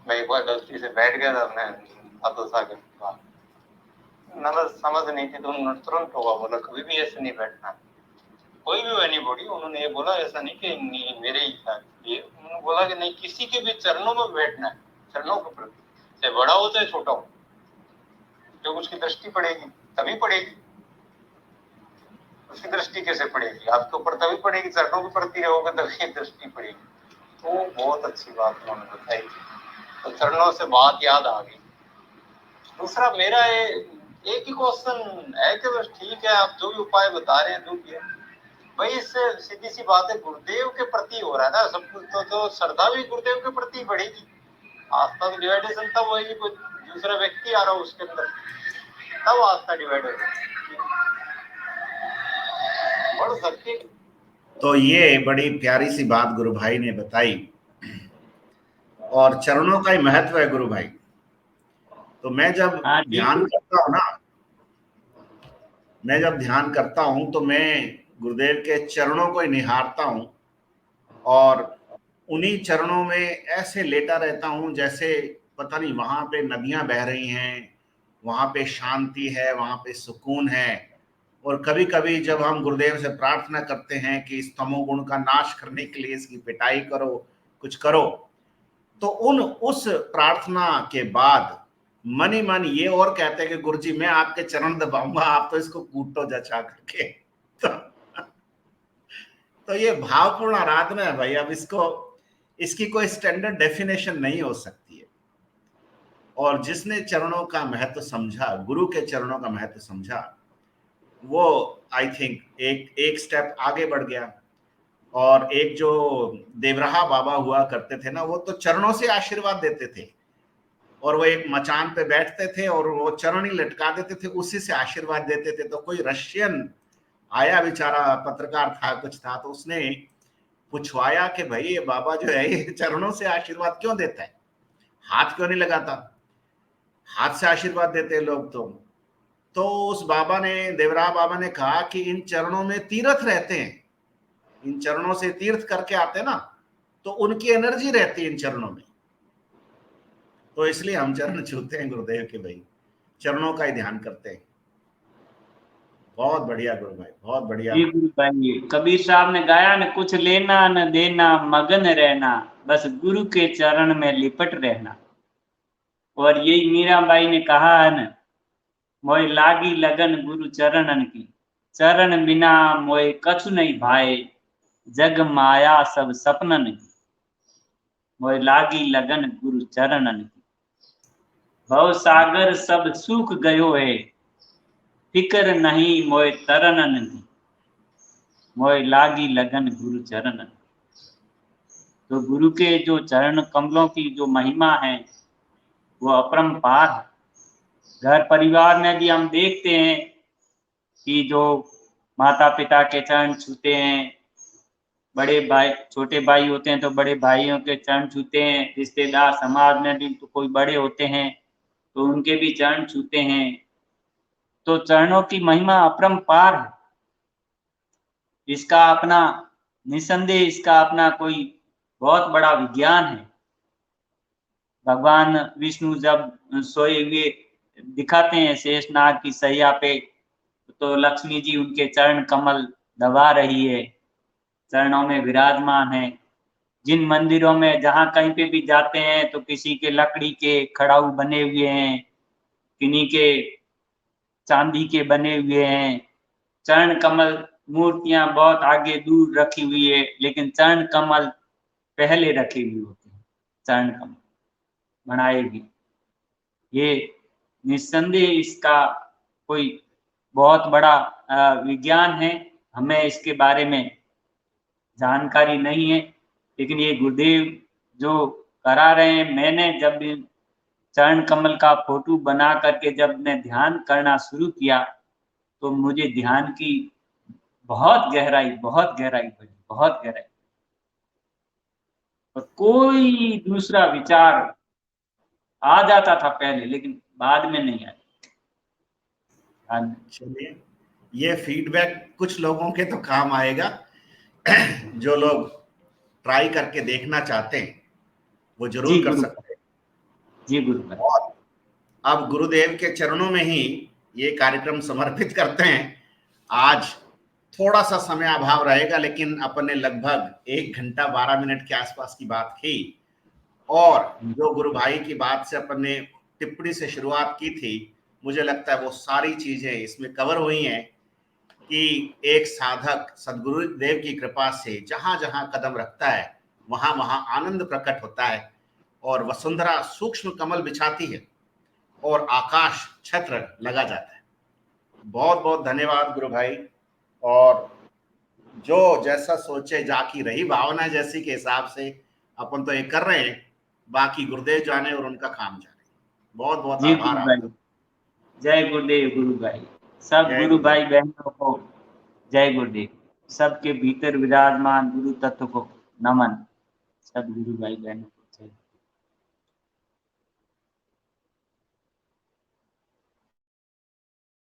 मैं एक बार गलती से बैठ गया था अपने दादो साहब के पास, नजर समझ नहीं थी, तो उन्होंने तुरंत होगा बोला कभी भी ऐसे नहीं बैठना। कोई भी एनी बॉडी, उन्होंने ये बोला ऐसा नहीं कि मेरे ही साथ, ये उन्होंने बोला कि नहीं किसी के भी चरणों में बैठना है, चरणों के प्रति, चाहे बड़ा हो चाहे छोटा हो। जो उसकी दृष्टि पड़ेगी तभी पड़ेगी, उसकी दृष्टि कैसे पड़ेगी आपके ऊपर, तभी पड़ेगी, चरणों के प्रति रहोगे तभी दृष्टि पड़ेगी। तो बहुत अच्छी बात उन्होंने बताई। तो चरणों से बात याद आ गई। दूसरा मेरा एक ही क्वेश्चन है कि बस ठीक है आप जो भी उपाय बता रहे हैं जो भी है भाई, इससे सीधी सी बात है गुरुदेव के प्रति हो रहा है ना सब कुछ, तो श्रद्धा भी गुरुदेव के प्रति बढ़ेगी। आस्था तो डिवाइडेशन तब होगी, कोई दूसरा व्यक्ति आ रहा हो उसके अंदर, तब आस्था डिवाइड हो बढ़ सकती। तो ये बड़ी प्यारी सी बात गुरु भाई ने बताई, और चरणों का ही महत्व है गुरु भाई। तो मैं जब ध्यान करता हूँ ना, मैं जब ध्यान करता हूं तो मैं गुरुदेव के चरणों को ही निहारता हूं, और उन्हीं चरणों में ऐसे लेटा रहता हूं जैसे पता नहीं वहां पे नदियां बह रही हैं, वहां पे शांति है, वहां पे सुकून है। और कभी कभी जब हम गुरुदेव से प्रार्थना करते हैं कि इस तमोगुण का नाश करने के लिए इसकी पिटाई करो, कुछ करो, तो उस प्रार्थना के बाद मन ही मन ये और कहते हैं कि गुरुजी मैं आपके चरण दबाऊंगा, आप तो इसको कूटो जचा करके। तो ये भावपूर्ण आराधना है भाई। अब इसकी कोई स्टैंडर्ड डेफिनेशन नहीं हो सकती है। और जिसने चरणों का महत्व समझा, गुरु के चरणों का महत्व समझा, वो आई थिंक एक स्टेप आगे बढ़ गया। और एक जो देवराहा बाबा हुआ करते थे ना, वो तो चरणों से आशीर्वाद देते थे। और वो एक मचान पे बैठते थे और वो चरण ही लटका देते थे, उसी से आशीर्वाद देते थे। तो कोई रशियन आया, बेचारा पत्रकार था कुछ था, तो उसने पूछवाया कि भाई ये बाबा जो है ये चरणों से आशीर्वाद क्यों देता है, हाथ क्यों नहीं लगाता, हाथ से आशीर्वाद देते हैं लोग। तो उस बाबा ने, देवरा बाबा ने कहा कि इन चरणों में तीर्थ रहते हैं, इन चरणों से तीर्थ करके आते हैं ना, तो उनकी एनर्जी रहती है इन चरणों में, तो इसलिए हम चरण छूते हैं गुरुदेव के, भाई चरणों का ही ध्यान करते हैं। बहुत बढ़िया गुरु भाई, बहुत बढ़िया। जी गुरु भाई, कबीर साहब ने गाया न, कुछ लेना न देना मगन रहना, बस गुरु के चरण में लिपट रहना। और यही मीराबाई ने कहा है न, मोय लागी लगन गुरु चरणन की, चरण बिना मोय कछु नहीं भाए, जग माया सब सपनन की, मोय लागी लगन गुरु चरणन की। भव सागर सब सूख गयो है, फिकर नहीं मोय तरनन की, मोय लागी लगन गुरु चरणन। तो गुरु के जो चरण कमलों की जो महिमा है वो अपरंपार है। घर परिवार में भी हम देखते हैं कि जो माता पिता के चरण छूते हैं, बड़े भाई छोटे भाई होते हैं तो बड़े भाइयों के चरण छूते हैं, रिश्तेदार समाज में भी तो कोई बड़े होते हैं तो उनके भी चरण छूते हैं। तो चरणों की महिमा अपरंपार है। इसका अपना निसंदेह, इसका अपना कोई बहुत बड़ा विज्ञान है। भगवान विष्णु जब सोए हुए दिखाते हैं शेषनाग की सैया पे, तो लक्ष्मी जी उनके चरण कमल दबा रही है, चरणों में विराजमान है। जिन मंदिरों में जहां कहीं पे भी जाते हैं तो किसी के लकड़ी के खड़ाऊ बने हुए हैं, किन्हीं के चांदी के बने हुए हैं। चरण कमल मूर्तियां बहुत आगे दूर रखी हुई है, लेकिन चरण कमल पहले रखे हुए होते हैं, चरण कमल बनाएगी। ये निस्संदेह इसका कोई बहुत बड़ा विज्ञान है। हमें इसके बारे में जानकारी नहीं है, लेकिन ये गुरुदेव जो करा रहे हैं, मैंने जब चरण कमल का फोटो बना करके जब मैं ध्यान करना शुरू किया तो मुझे ध्यान की बहुत गहराई बढ़ी, बहुत गहराई। और कोई दूसरा विचार आ जाता था पहले, लेकिन बाद में नहीं आया। चलिए, ये फीडबैक कुछ लोगों के तो काम आएगा, जो लोग ट्राई करके देखना चाहते हैं वो जरूर कर सकते हैं। जी गुरु। और अब गुरुदेव के चरणों में ही ये कार्यक्रम समर्पित करते हैं। आज थोड़ा सा समय अभाव रहेगा, लेकिन अपन ने लगभग 1 घंटा 12 मिनट के आसपास की बात की, और जो गुरु भाई की बात से अपन ने टिप्पणी से शुरुआत की थी, मुझे लगता है वो सारी चीजें इसमें कवर हुई हैं कि एक साधक सदगुरुदेव की कृपा से जहां जहां कदम रखता है वहां वहां आनंद प्रकट होता है, और वसुंधरा सूक्ष्म कमल बिछाती है और आकाश छत्र लगा जाता है। बहुत बहुत धन्यवाद गुरु भाई। और जो जैसा सोचे जाकी रही भावना जैसी के हिसाब से अपन तो ये कर रहे हैं, बाकी गुरुदेव जाने और उनका काम जाने। बहुत बहुत आभार आपका। जय गुरुदेव गुरु भाई। सब गुरु भाई बहनों को जय गुरुदेव। सबके भीतर विराजमान गुरु तत्व को नमन। सब गुरु भाई बहनों।